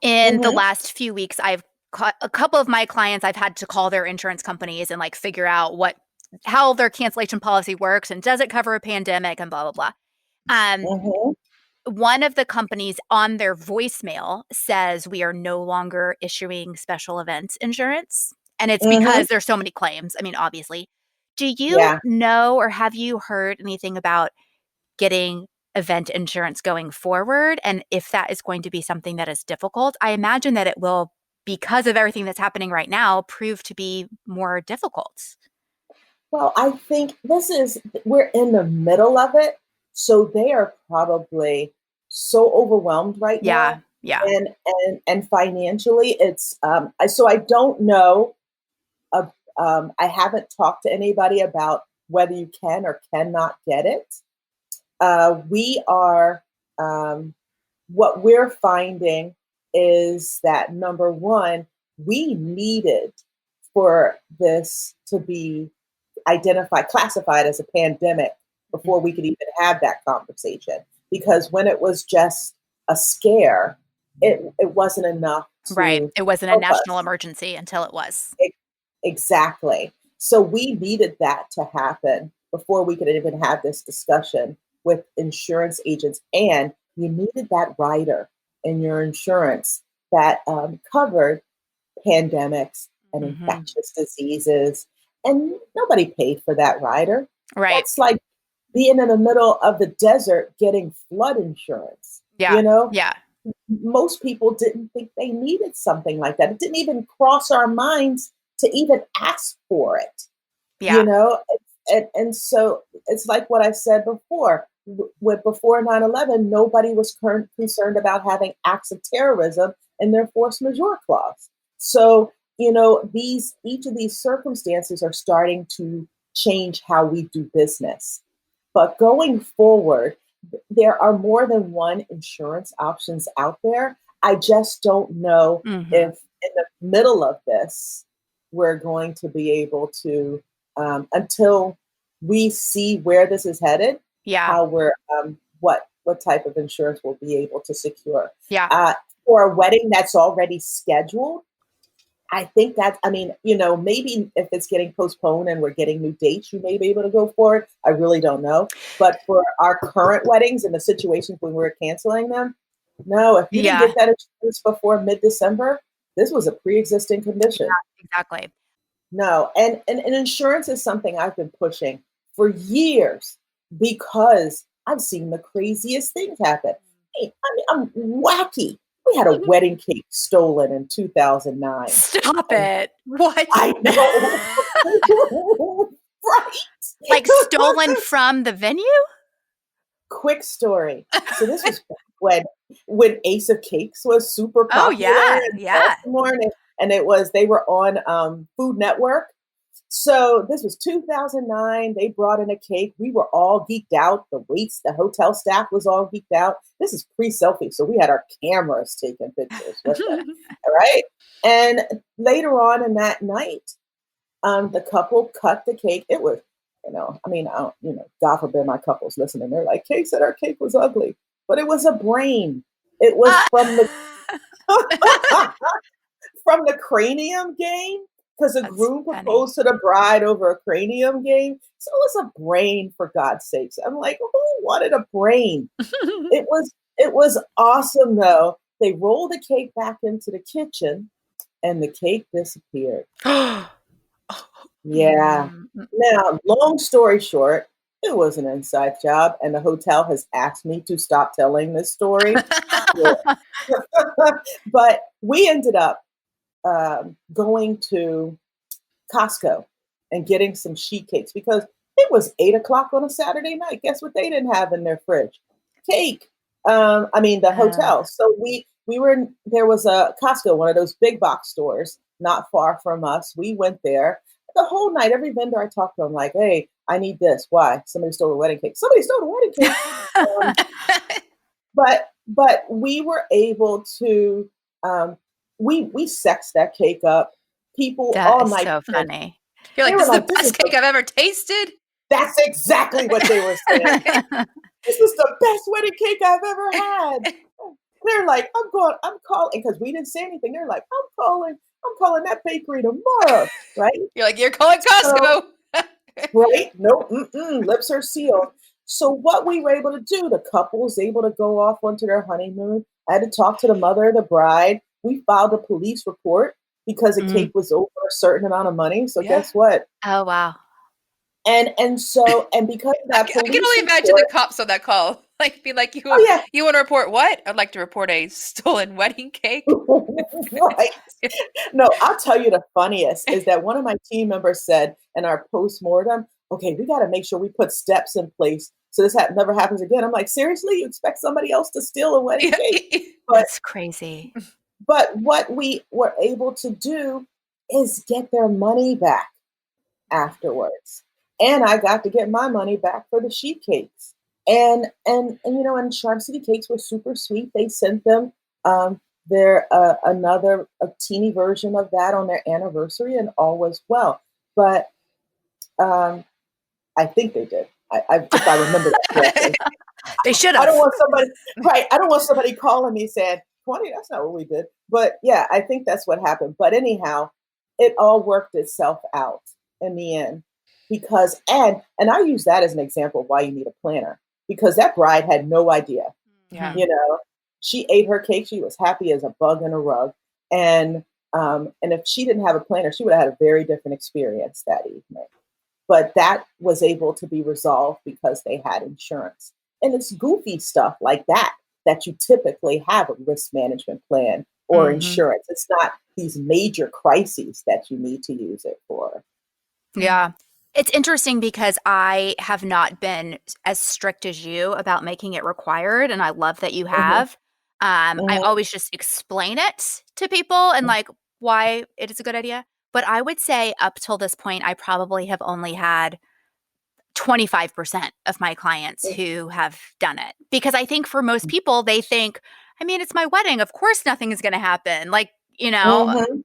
In the last few weeks, I've caught a couple of my clients, I've had to call their insurance companies and figure out how their cancellation policy works, and does it cover a pandemic, and blah, blah, blah. One of the companies on their voicemail says we are no longer issuing special events insurance. And it's because there's so many claims. I mean, obviously. Do you know, or have you heard anything about getting event insurance going forward? And if that is going to be something that is difficult, I imagine that it will, because of everything that's happening right now, prove to be more difficult. Well, I think we're in the middle of it. So they are probably so overwhelmed right now. Yeah. And financially, it's so I don't know. I haven't talked to anybody about whether you can or cannot get it. We are what we're finding is that, number one, we needed for this to be classified as a pandemic before we could even have that conversation. Because when it was just a scare, it wasn't enough. Right. It wasn't a national emergency until it was. Exactly. So we needed that to happen before we could even have this discussion with insurance agents. And you needed that rider in your insurance that covered pandemics and infectious diseases. And nobody paid for that rider. Right. That's like being in the middle of the desert getting flood insurance. Yeah. Yeah. Most people didn't think they needed something like that. It didn't even cross our minds to even ask for it. Yeah. And so it's like what I said before. Before 9/11, nobody was concerned about having acts of terrorism in their force majeure clause. So, each of these circumstances are starting to change how we do business. But going forward, there are more than one insurance options out there. I just don't know if in the middle of this, we're going to be able to, until we see where this is headed, Yeah. how we're, what type of insurance we'll be able to secure. Yeah. For a wedding that's already scheduled, I think that, I mean, maybe if it's getting postponed and we're getting new dates, you may be able to go for it. I really don't know. But for our current weddings and the situations when we're canceling them, no, if you didn't Yeah. get that insurance before mid-December, this was a pre-existing condition. Yeah, exactly. No, and insurance is something I've been pushing for years because I've seen the craziest things happen. Hey, I mean, I'm wacky. We had a wedding cake stolen in 2009. Stop And it. What? I know. Right. Like stolen from the venue? Quick story. So this was back when Ace of Cakes was super Oh, popular yeah. in Yeah. Baltimore, and they were on Food Network. So this was 2009. They brought in a cake. We were all geeked out. The hotel staff was all geeked out. This is pre-selfie, so we had our cameras taking pictures with it. All right. And later on in that night, the couple cut the cake. It was, God forbid my couple's listening. They're like, Kate said our cake was ugly, but it was a brain. It was from the from the cranium game. Because the groom proposed to the bride over a cranium game. So it was a brain, for God's sakes. I'm like, who wanted a brain? It was awesome, though. They rolled the cake back into the kitchen, and the cake disappeared. Yeah. Now, long story short, it was an inside job, and the hotel has asked me to stop telling this story. But we ended up going to Costco and getting some sheet cakes because it was 8 o'clock on a Saturday night. Guess what they didn't have in their fridge? Cake. The hotel. So there was a Costco, one of those big box stores not far from us. We went there the whole night. Every vendor I talked to, I'm like, hey, I need this. Why? Somebody stole a wedding cake. Somebody stole a wedding cake. But we were able to, we sexed that cake up. People That all is night. so funny. You're like, this is the best cake I've ever tasted. That's exactly what they were saying. This is the best wedding cake I've ever had. They're like, I'm calling, because we didn't say anything. They're like, I'm calling that bakery tomorrow, right? You're like, you're calling Costco. Right? No, lips are sealed. So what we were able to do, the couple was able to go off onto their honeymoon. I had to talk to the mother of the bride. We filed a police report because the cake was over a certain amount of money. So guess what? Oh, wow. And because of that, I can only imagine the cops on that call. Like, be like, you want to report what? I'd like to report a stolen wedding cake. Right. No, I'll tell you the funniest is that one of my team members said in our postmortem, okay, we got to make sure we put steps in place so this never happens again. I'm like, seriously? You expect somebody else to steal a wedding cake? That's crazy. But what we were able to do is get their money back afterwards. And I got to get my money back for the sheet cakes. And Charm City Cakes were super sweet. They sent them a teeny version of that on their anniversary, and all was well. But I think they did. If I remember that correctly. They should have. I don't want somebody calling me saying, "Kawania, that's not what we did." But yeah, I think that's what happened. But anyhow, it all worked itself out in the end. Because and I use that as an example of why you need a planner, because that bride had no idea. Yeah. She ate her cake. She was happy as a bug in a rug. And if she didn't have a planner, she would have had a very different experience that evening. But that was able to be resolved because they had insurance. And it's goofy stuff like that you typically have a risk management plan or insurance. It's not these major crises that you need to use it for. Yeah. It's interesting because I have not been as strict as you about making it required, and I love that you have. I always just explain it to people and like why it is a good idea. But I would say up till this point, I probably have only had 25% of my clients who have done it. Because I think for most people, they think, I mean, it's my wedding. Of course, nothing is going to happen. Like, Mhm.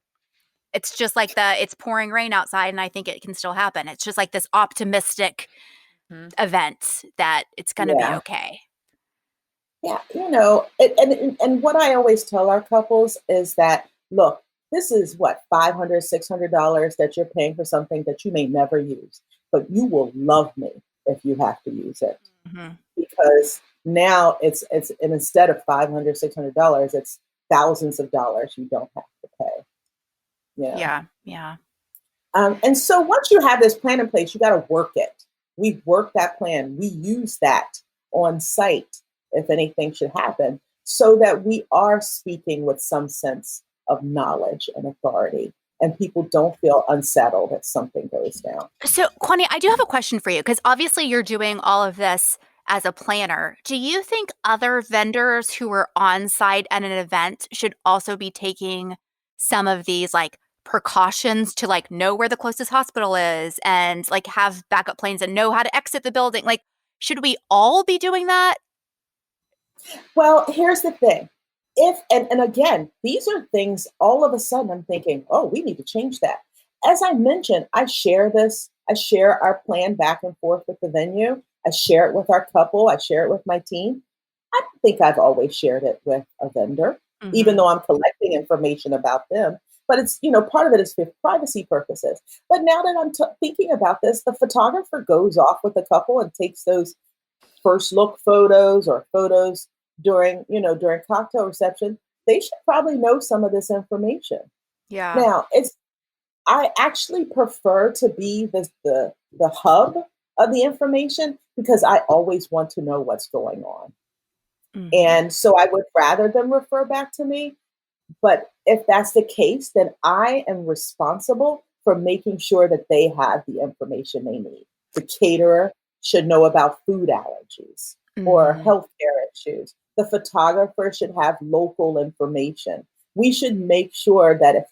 it's just like it's pouring rain outside and I think it can still happen. It's just like this optimistic Mhm. event that it's going to be Yeah. okay. Yeah, and what I always tell our couples is that, look, this is what, $500, $600 that you're paying for something that you may never use, but you will love me if you have to use it, Mm-hmm. because now it's and instead of $500, $600, it's thousands of dollars you don't have to pay. Yeah. Yeah. And so once you have this plan in place, you got to work it. We work that plan. We use that on site if anything should happen, so that we are speaking with some sense of knowledge and authority, and people don't feel unsettled if something goes down. So, Kawania, I do have a question for you, because obviously you're doing all of this as a planner. Do you think other vendors who are on site at an event should also be taking some of these like precautions to like know where the closest hospital is and like have backup planes and know how to exit the building? Like, should we all be doing that? Well, here's the thing. If and again, these are things all of a sudden I'm thinking, oh, we need to change that. As I mentioned, I share this, I share our plan back and forth with the venue. I share it with our couple, I share it with my team. I don't think I've always shared it with a vendor, even Mm-hmm. though I'm collecting information about them. But it's, part of it is for privacy purposes. But now that I'm thinking about this, the photographer goes off with a couple and takes those first look photos or photos during cocktail reception. They should probably know some of this information. Yeah. Now, I actually prefer to be the hub of the information, because I always want to know what's going on. Mm-hmm. And so I would rather them refer back to me. But if that's the case, then I am responsible for making sure that they have the information they need. The caterer should know about food allergies or Mm-hmm. healthcare issues. The photographer should have local information. We should make sure that if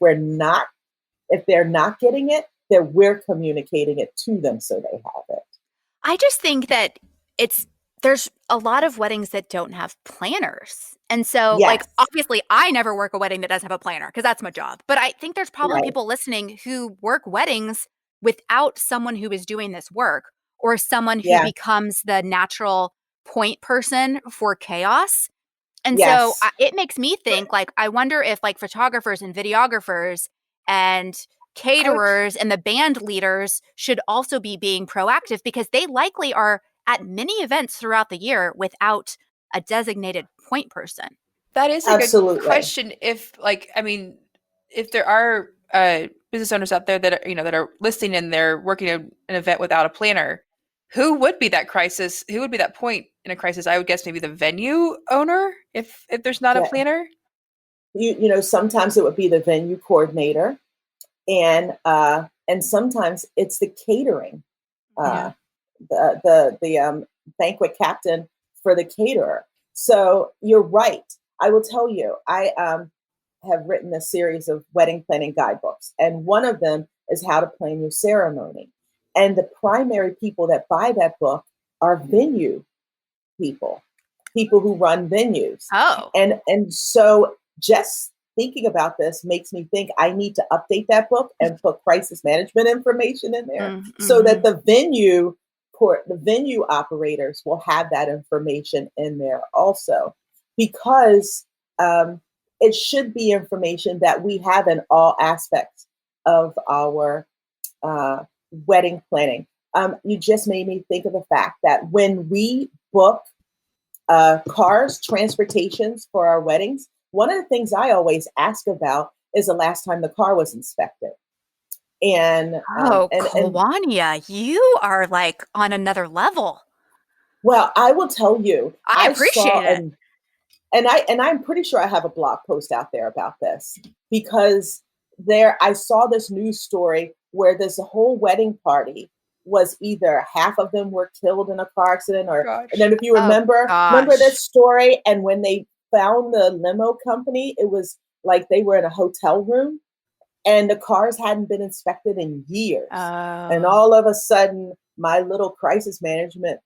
they're not getting it, that we're communicating it to them so they have it. I just think that there's a lot of weddings that don't have planners. And so, like, Yes, obviously, I never work a wedding that doesn't have a planner because that's my job. But I think there's probably right. people listening who work weddings without someone who is doing this work, or someone who Yeah, becomes the natural point person for chaos. And so yes. it makes me think, like, I wonder if like photographers and videographers and I would caterers and the band leaders should also be being proactive, because they likely are at many events throughout the year without a designated point person. That is a good Absolutely. question. If, like, I mean, if there are business owners out there that are, that are listening and they're working an event without a planner, who would be that crisis? Who would be that point in a crisis? I would guess maybe the venue owner, if there's not a Yeah. planner. Sometimes it would be the venue coordinator, and sometimes it's the catering, Yeah. uh, the banquet captain for the caterer. So you're right. I will tell you, I have written a series of wedding planning guidebooks, and one of them is how to plan your ceremony. And the primary people that buy that book are venue people, people who run venues. Oh. And so just thinking about this makes me think I need to update that book and put crisis management information in there, so Mm-hmm. that the venue operators will have that information in there also, because it should be information that we have in all aspects of our uh, wedding planning. You just made me think of the fact that when we book cars, transportations for our weddings, one of the things I always ask about is the last time the car was inspected. And Oh, and Kawania, you are like on another level. well, I will tell you, I I saw appreciate it. I'm pretty sure I have a blog post out there about this, because I saw this news story where this whole wedding party was either half of them were killed in a car accident, and Gosh. then if you Oh remember this gosh. story, and when they found the limo company, it was like they were in a hotel room and the cars hadn't been inspected in years. And Oh. all of a sudden my little crisis management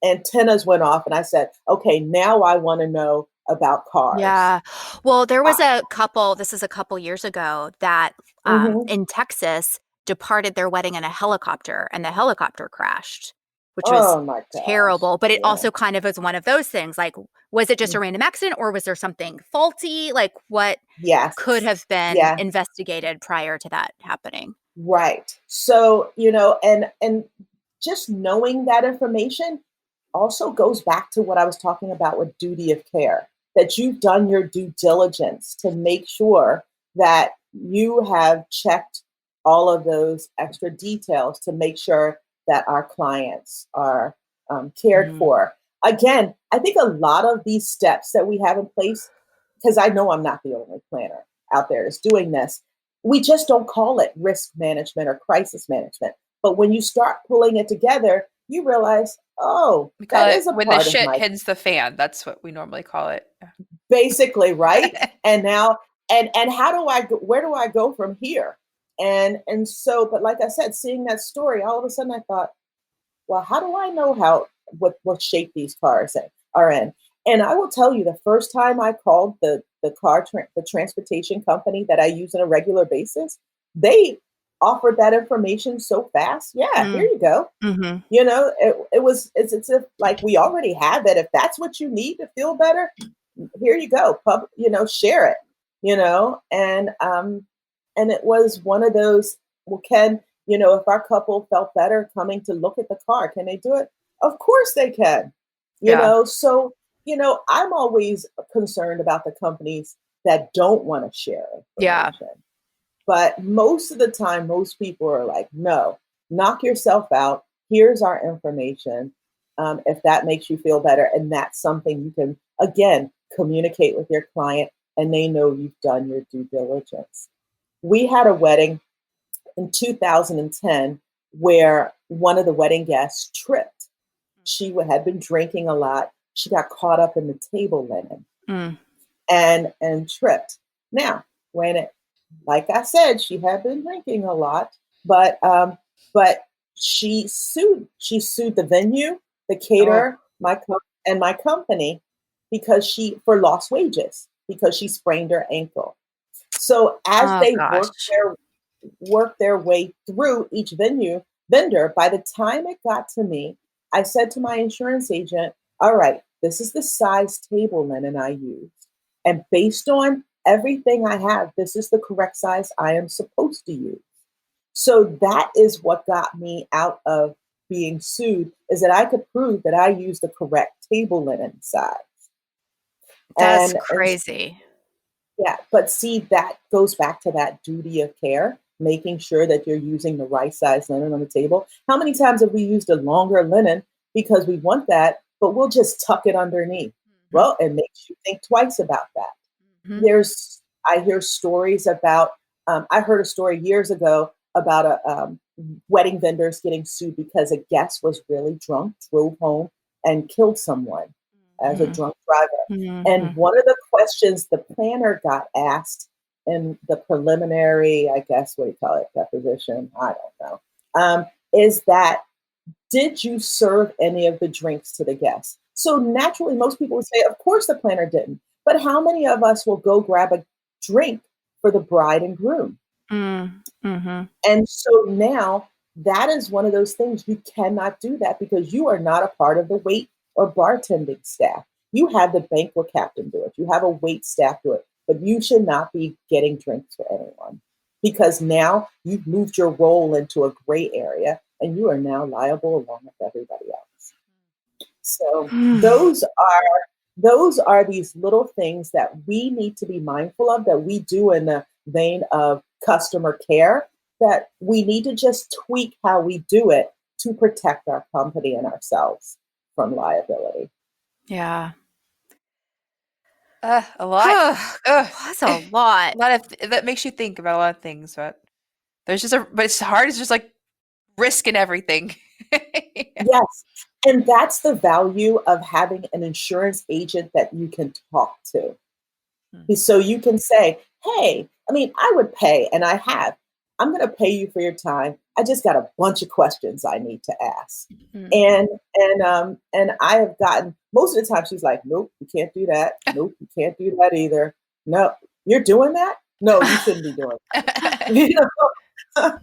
antennas went off, and I said, okay, now I want to know about cars. Yeah. Well, there was a couple, this is a couple years ago, that Mhm. in Texas departed their wedding in a helicopter and the helicopter crashed, which was Oh my gosh. terrible. But it Yeah. also kind of was one of those things like, was it just a random accident or was there something faulty? Like, what could Yes. have been Yeah. investigated prior to that happening? Right. So, and just knowing that information also goes back to what I was talking about with duty of care, that you've done your due diligence to make sure that you have checked all of those extra details to make sure that our clients are cared Mhm. for. Again, I think a lot of these steps that we have in place, because I know I'm not the only planner out there is doing this, we just don't call it risk management or crisis management. But when you start pulling it together, you realize, oh, We call that it is a when the part of shit my hits the fan. That's what we normally call it. basically, right? And now, and how do I go, where do I go from here? And so, but like I said, seeing that story, all of a sudden I thought, well, how do I know what shape these cars are in? And I will tell you, the first time I called the transportation company that I use on a regular basis, they offered that information so fast. Yeah, here Mm. you go. Mhm. It's if like we already have it. If that's what you need to feel better, here you go. Share it. And it was one of those. Well, if our couple felt better coming to look at the car, can they do it? Of course they can. Yeah. So I'm always concerned about the companies that don't want to share Yeah. information. But most of the time, most people are like, no, knock yourself out. Here's our information. If that makes you feel better. And that's something you can, again, communicate with your client and they know you've done your due diligence. We had a wedding in 2010 where one of the wedding guests tripped. She had been drinking a lot. She got caught up in the table linen Mm. and tripped. Now, when it, like I said, she had been drinking a lot, but she sued. She sued the venue, the Oh, caterer, and my company because she for lost wages because she sprained her ankle. So as Oh they gosh. worked their way through each vendor, by the time it got to me, I said to my insurance agent, all right, this is the size table linen I use. And based on everything I have, this is the correct size I am supposed to use. So that is what got me out of being sued, is that I could prove that I used the correct table linen size. That's And crazy. yeah, but see, that goes back to that duty of care, making sure that you're using the right size linen on the table. How many times have we used a longer linen because we want that, but we'll just tuck it underneath? Mhm. Well, it makes you think twice about that. Mhm. I hear stories about, I heard a story years ago about wedding vendors getting sued because a guest was really drunk, drove home, and killed someone as a Mhm. drunk driver. And Mhm. one of the questions the planner got asked in the preliminary, I guess, what do you call it, deposition? I don't know. Is that did you serve any of the drinks to the guests? So naturally, most people would say, of course, the planner didn't. But how many of us will go grab a drink for the bride and groom? Mm. Mhm. And so now that is one of those things you cannot do that because you are not a part of the wait or bartending staff. You have the banquet captain do it. You have a wait staff do it, but you should not be getting drinks for anyone because now you've moved your role into a gray area and you are now liable along with everybody else. So those are these little things that we need to be mindful of that we do in the vein of customer care that we need to just tweak how we do it to protect our company and ourselves from liability. Yeah. a lot. Ugh. That's a A lot. lot of that makes you think about a lot of things, but but it's hard. It's just like risking everything. Yeah. Yes. And that's the value of having an insurance agent that you can talk to. Mhm. So you can say, hey, I mean, I would pay, and I have. I'm going to pay you for your time. I just got a bunch of questions I need to ask. Mm. And I have gotten, most of the time she's like, nope, you can't do that. Nope, you can't do that either. No, you're doing that? No, you shouldn't be doing that. You know? And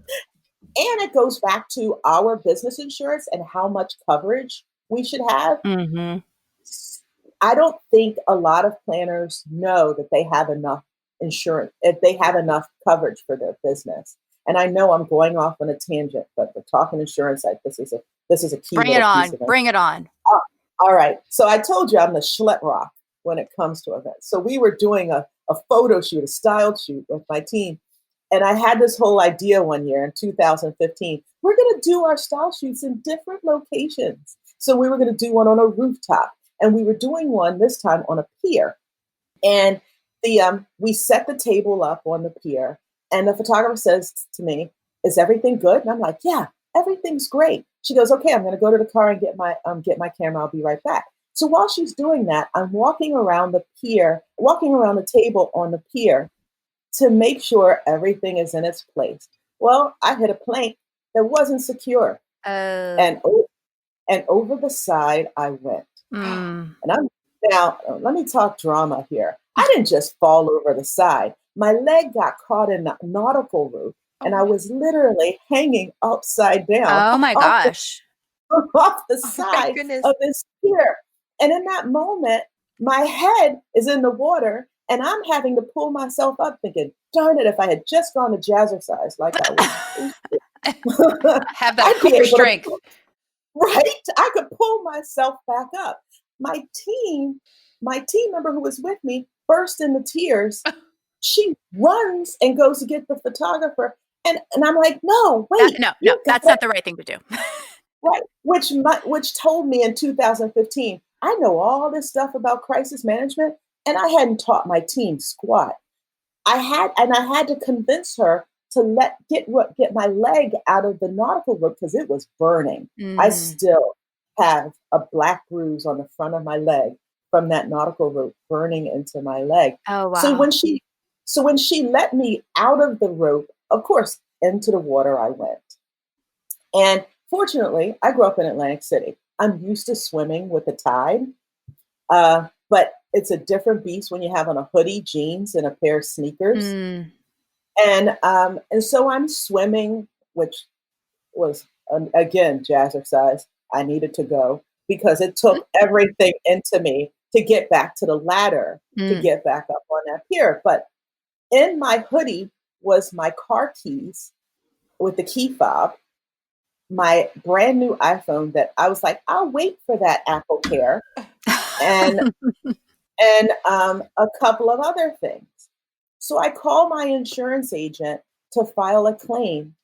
it goes back to our business insurance and how much coverage we should have. Mm-hmm. I don't think a lot of planners know that they have enough insurance, if they have enough coverage for their business. And I know I'm going off on a tangent, but we're talking insurance. This is a key. Bring it on. Bring it on. All right. So I told you I'm the schlet rock when it comes to events. So we were doing a photo shoot, a style shoot with my team. And I had this whole idea one year in 2015. We're going to do our style shoots in different locations. So we were going to do one on a rooftop. And we were doing one this time on a pier. And we set the table up on the pier. And the photographer says to me, "Is everything good?" And I'm like, "Yeah, everything's great." She goes, "Okay, I'm going to go to the car and get my camera. I'll be right back." So while she's doing that, I'm walking around the table on the pier to make sure everything is in its place. Well, I hit a plank that wasn't secure. And over the side I went. And I'm now, let me talk drama here. I didn't just fall over the side. My leg got caught in the nautical rope, and I was literally hanging upside down. Oh my gosh. Off the side of this pier. And in that moment, my head is in the water, and I'm having to pull myself up thinking, darn it, if I had just gone to jazzercise like I was. Have that core strength. Right? I could pull myself back up. My team member who was with me burst into tears. She runs and goes to get the photographer. And I'm like, no, wait. No, that's not the right thing to do. Right. Which told me in 2015, I know all this stuff about crisis management, and I hadn't taught my team squat. I had to convince her to get my leg out of the nautical rope because it was burning. I still have a black bruise on the front of my leg from that nautical rope burning into my leg. Oh wow. So when she let me out of the rope, of course, into the water I went. And fortunately, I grew up in Atlantic City. I'm used to swimming with the tide, but it's a different beast when you have on a hoodie, jeans, and a pair of sneakers. And so I'm swimming, which was, again, jazzercise. I needed to go because it took everything into me to get back to the ladder, to get back up on that pier. But in my hoodie was my car keys with the key fob, my brand new iPhone that I was like, I'll wait for that Apple Care, and a couple of other things. So I called my insurance agent to file a claim,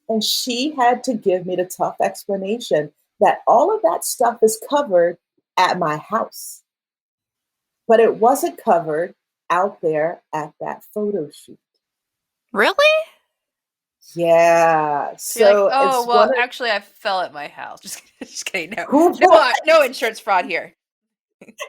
and she had to give me the tough explanation that all of that stuff is covered at my house, but it wasn't covered out there at that photo shoot. Really? Yeah. So actually, I fell at my house. Just kidding. No insurance fraud here.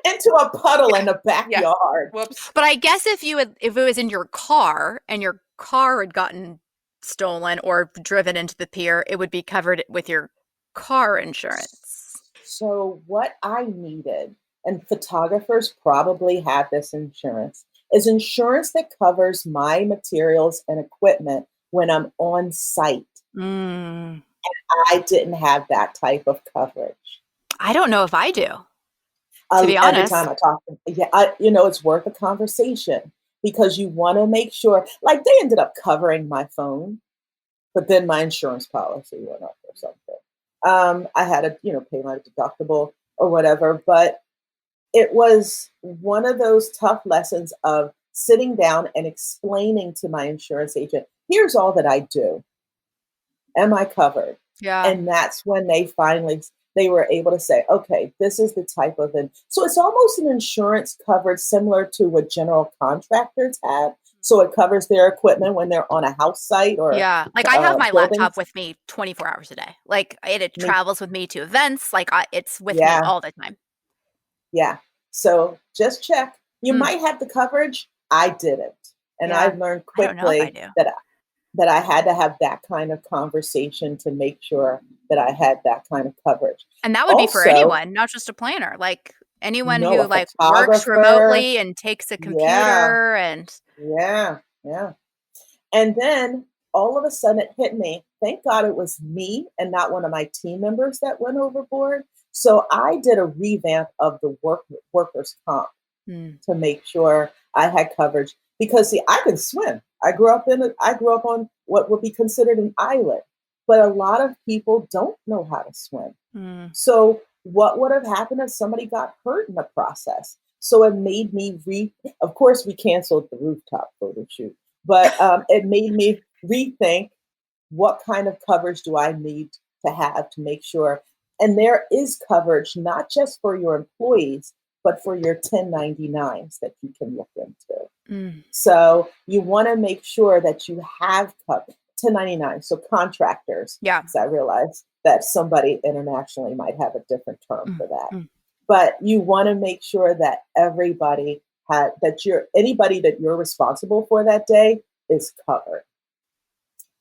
Into a puddle in the backyard. Yeah. Whoops. But I guess if it was in your car and your car had gotten stolen or driven into the pier, it would be covered with your car insurance. So what I needed, and photographers probably have this insurance, is insurance that covers my materials and equipment when I'm on site. And I didn't have that type of coverage. I don't know if I do. To be honest, every time I talk, it's worth a conversation because you want to make sure. Like they ended up covering my phone, but then my insurance policy went up or something. I had to, pay my deductible or whatever. But it was one of those tough lessons of sitting down and explaining to my insurance agent, here's all that I do. Am I covered? Yeah. And that's when they were able to say, okay, this is the type of, so it's almost an insurance covered similar to what general contractors have. So it covers their equipment when they're on a house site or. Yeah. Like I have my laptop with me 24 hours a day. Like it travels with me to events. Like it's with me all the time. Yeah. So just check. You might have the coverage. I didn't. And I've learned quickly that I had to have that kind of conversation to make sure that I had that kind of coverage. And that would be for Also, anyone, not just a planner. Like anyone no, who a like works photographer. remotely and takes a Yeah, computer and yeah, yeah. And then all of a sudden it hit me. Thank God it was me and not one of my team members that went overboard. So I did a revamp of the workers' comp mm, to make sure I had coverage because see, I can swim. I grew up on what would be considered an island, but a lot of people don't know how to swim. mm, So what would have happened if somebody got hurt in the process? So it made me of course we canceled the rooftop photo shoot, but it made me rethink what kind of coverage do I need to have to make sure. And there is coverage not just for your employees, but for your 1099s that you can look into. mm. So you want to make sure that you have coverage. 1099, so contractors, Yeah. because I realize that somebody internationally might have a different term Mm, for that. mm. But you want to make sure that everybody anybody that you're responsible for that day is covered.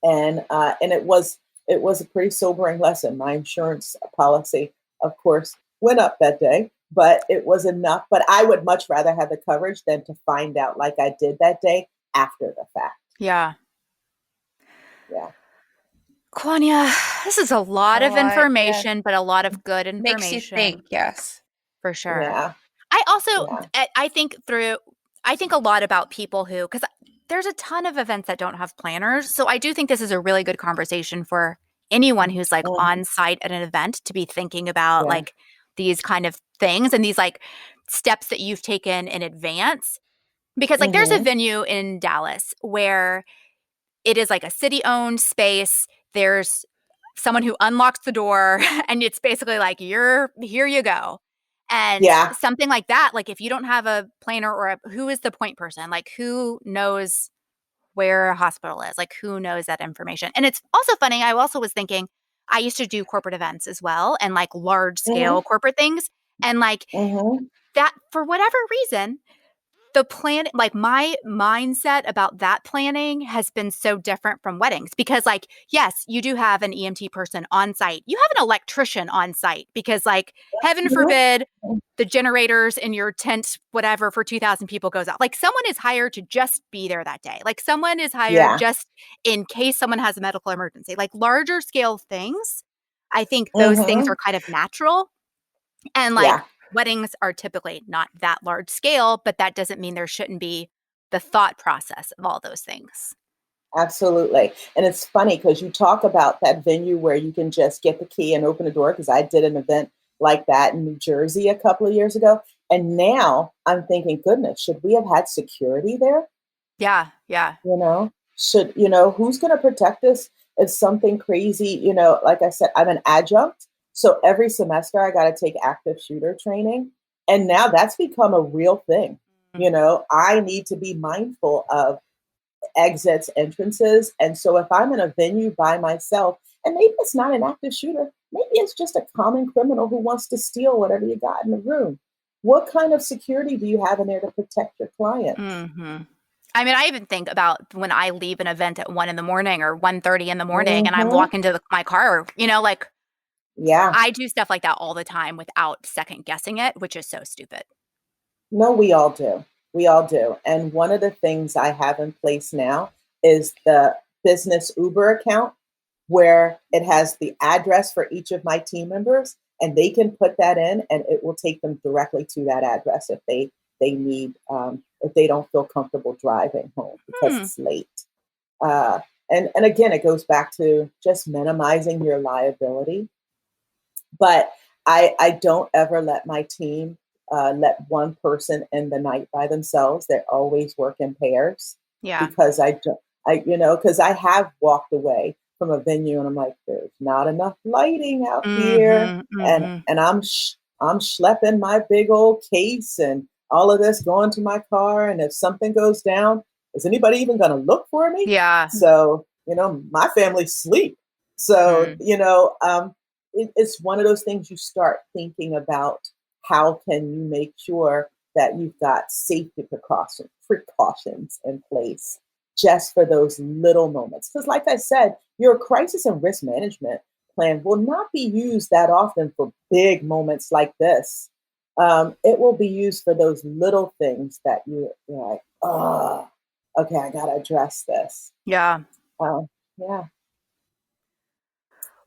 And it was a pretty sobering lesson. My insurance policy, of course, went up that day, but it was enough. But I would much rather have the coverage than to find out like I did that day after the fact. Yeah. Yeah. Kwanya, this is a lot A of lot, yeah. information, but a lot of good Makes you information think, yes. for sure. Yeah. I also, Yeah. I think a lot about people who, because there's a ton of events that don't have planners. So I do think this is a really good conversation for anyone who's like Mhm. on site at an event to be thinking about Yeah. like these kind of things and these like steps that you've taken in advance. Because like there's a Mhm. venue in Dallas where it is like a city owned space. There's someone who unlocks the door and it's basically like, here you go. And Yeah. something like that, like if you don't have a planner or who is the point person? Like who knows where a hospital is? Like who knows that information? And it's also funny. I also was thinking, I used to do corporate events as well and like large scale Mhm. corporate things. And like Mhm. that, for whatever reason, the plan, like my mindset about that planning has been so different from weddings because, like, yes, you do have an EMT person on site. You have an electrician on site because, like, heaven forbid the generators in your tent, whatever, for 2,000 people goes out. Like, someone is hired to just be there that day. Like, someone is hired Yeah. just in case someone has a medical emergency. Like, larger scale things, I think those things are Mhm. kind of natural. And like Yeah. weddings are typically not that large scale, but that doesn't mean there shouldn't be the thought process of all those things. Absolutely. And it's funny because you talk about that venue where you can just get the key and open the door. Because I did an event like that in New Jersey a couple of years ago. And now I'm thinking, goodness, should we have had security there? Yeah, yeah. Who's going to protect us if something crazy, like I said, I'm an adjunct. So every semester I got to take active shooter training. And now that's become a real thing. Mm. I need to be mindful of exits, entrances. And so if I'm in a venue by myself, and maybe it's not an active shooter, maybe it's just a common criminal who wants to steal whatever you got in the room. What kind of security do you have in there to protect your client? Hmm. I mean, I even think about when I leave an event at 1 in the morning or 1:30 in the morning and I'm Hmm. walking to my car, like Yeah. I do stuff like that all the time without second guessing it, which is so stupid. No, we all do. We all do. And one of the things I have in place now is the business Uber account where it has the address for each of my team members and they can put that in and it will take them directly to that address if they need if they don't feel comfortable driving home because Hmm. it's late. Uh, and again, it goes back to just minimizing your liability. But I don't ever let my team let one person in the night by themselves. They always work in pairs Yeah. because I don't, because I have walked away from a venue and I'm like, there's not enough lighting out here, Hmm. and Hmm. I'm schlepping my big old case and all of this going to my car, and if something goes down, is anybody even going to look for me? Yeah. So my family sleep. So Mm. it's one of those things you start thinking about how can you make sure that you've got safety precautions in place just for those little moments. Because like I said, your crisis and risk management plan will not be used that often for big moments like this. It will be used for those little things that you're like, oh, okay, I got to address this. Yeah. Yeah.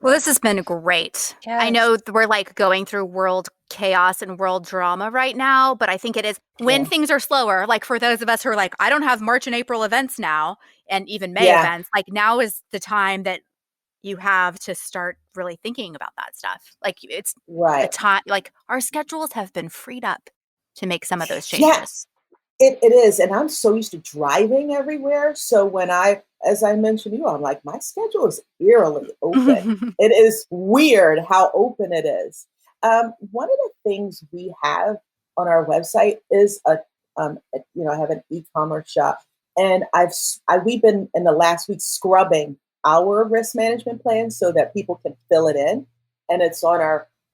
Well, this has been great. Yes. I know we're like going through world chaos and world drama right now, but I think it is when things are slower, like for those of us who are like, I don't have March and April events now, and even May events, like now is the time that you have to start really thinking about that stuff. Like it's the time, like our schedules have been freed up to make some of those changes. Yes, it is. And I'm so used to driving everywhere. So when as I mentioned to you, I'm like, my schedule is eerily open. It is weird how open it is. One of the things we have on our website is I have an e-commerce shop, and we've been in the last week scrubbing our risk management plan so that people can fill it in, and it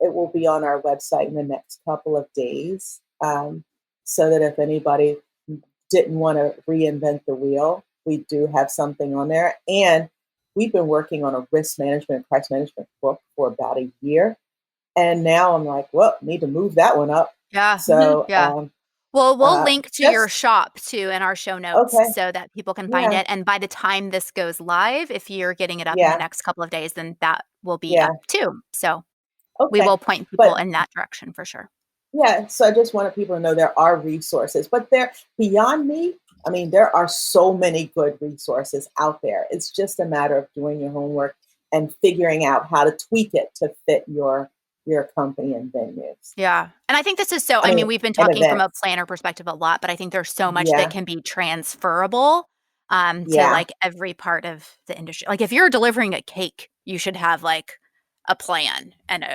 will be on our website in the next couple of days, so that if anybody didn't want to reinvent the wheel, we do have something on there. And we've been working on a risk management, price management book for about a year. And now I'm like, well, need to move that one up. Yeah. So, well, we'll link to your shop too in our show notes so that people can find it. And by the time this goes live, if you're getting it up in the next couple of days, then that will be up too. So we will point people in that direction for sure. Yeah. So I just wanted people to know there are resources, but beyond me. I mean, there are so many good resources out there. It's just a matter of doing your homework and figuring out how to tweak it to fit your company and venues. Yeah. And I think this is I mean, we've been talking from a planner perspective a lot, but I think there's so much that can be transferable to like every part of the industry. Like if you're delivering a cake, you should have like a plan and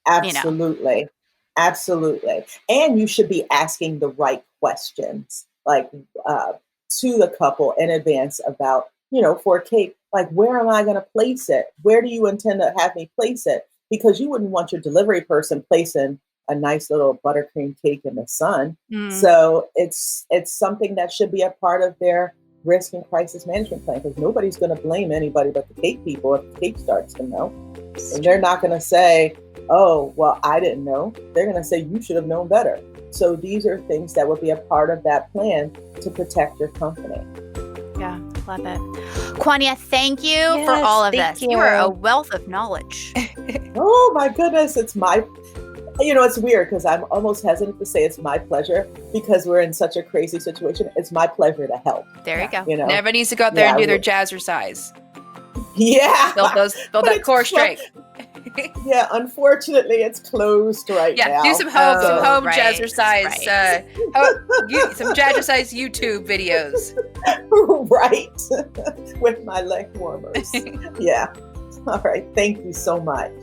Absolutely. Absolutely. And you should be asking the right questions, like to the couple in advance about, for a cake, like where am I going to place it? Where do you intend to have me place it? Because you wouldn't want your delivery person placing a nice little buttercream cake in the sun. So it's something that should be a part of their risk and crisis management plan, because nobody's going to blame anybody but the cake people if the cake starts to melt. And they're not going to say, oh, well, I didn't know. They're going to say you should have known better. So these are things that would be a part of that plan to protect your company. Yeah, love it. Kawania, thank you for all of this. You are a wealth of knowledge. Oh my goodness. It's weird because I'm almost hesitant to say it's my pleasure because we're in such a crazy situation. It's my pleasure to help. There you go. Never needs to go out there and do their jazzercise. Yeah. Build that core strength. Yeah, unfortunately, it's closed right now. Yeah, do some home jazzercise. Some jazzercise YouTube videos. Right. With my leg warmers. Yeah. All right. Thank you so much.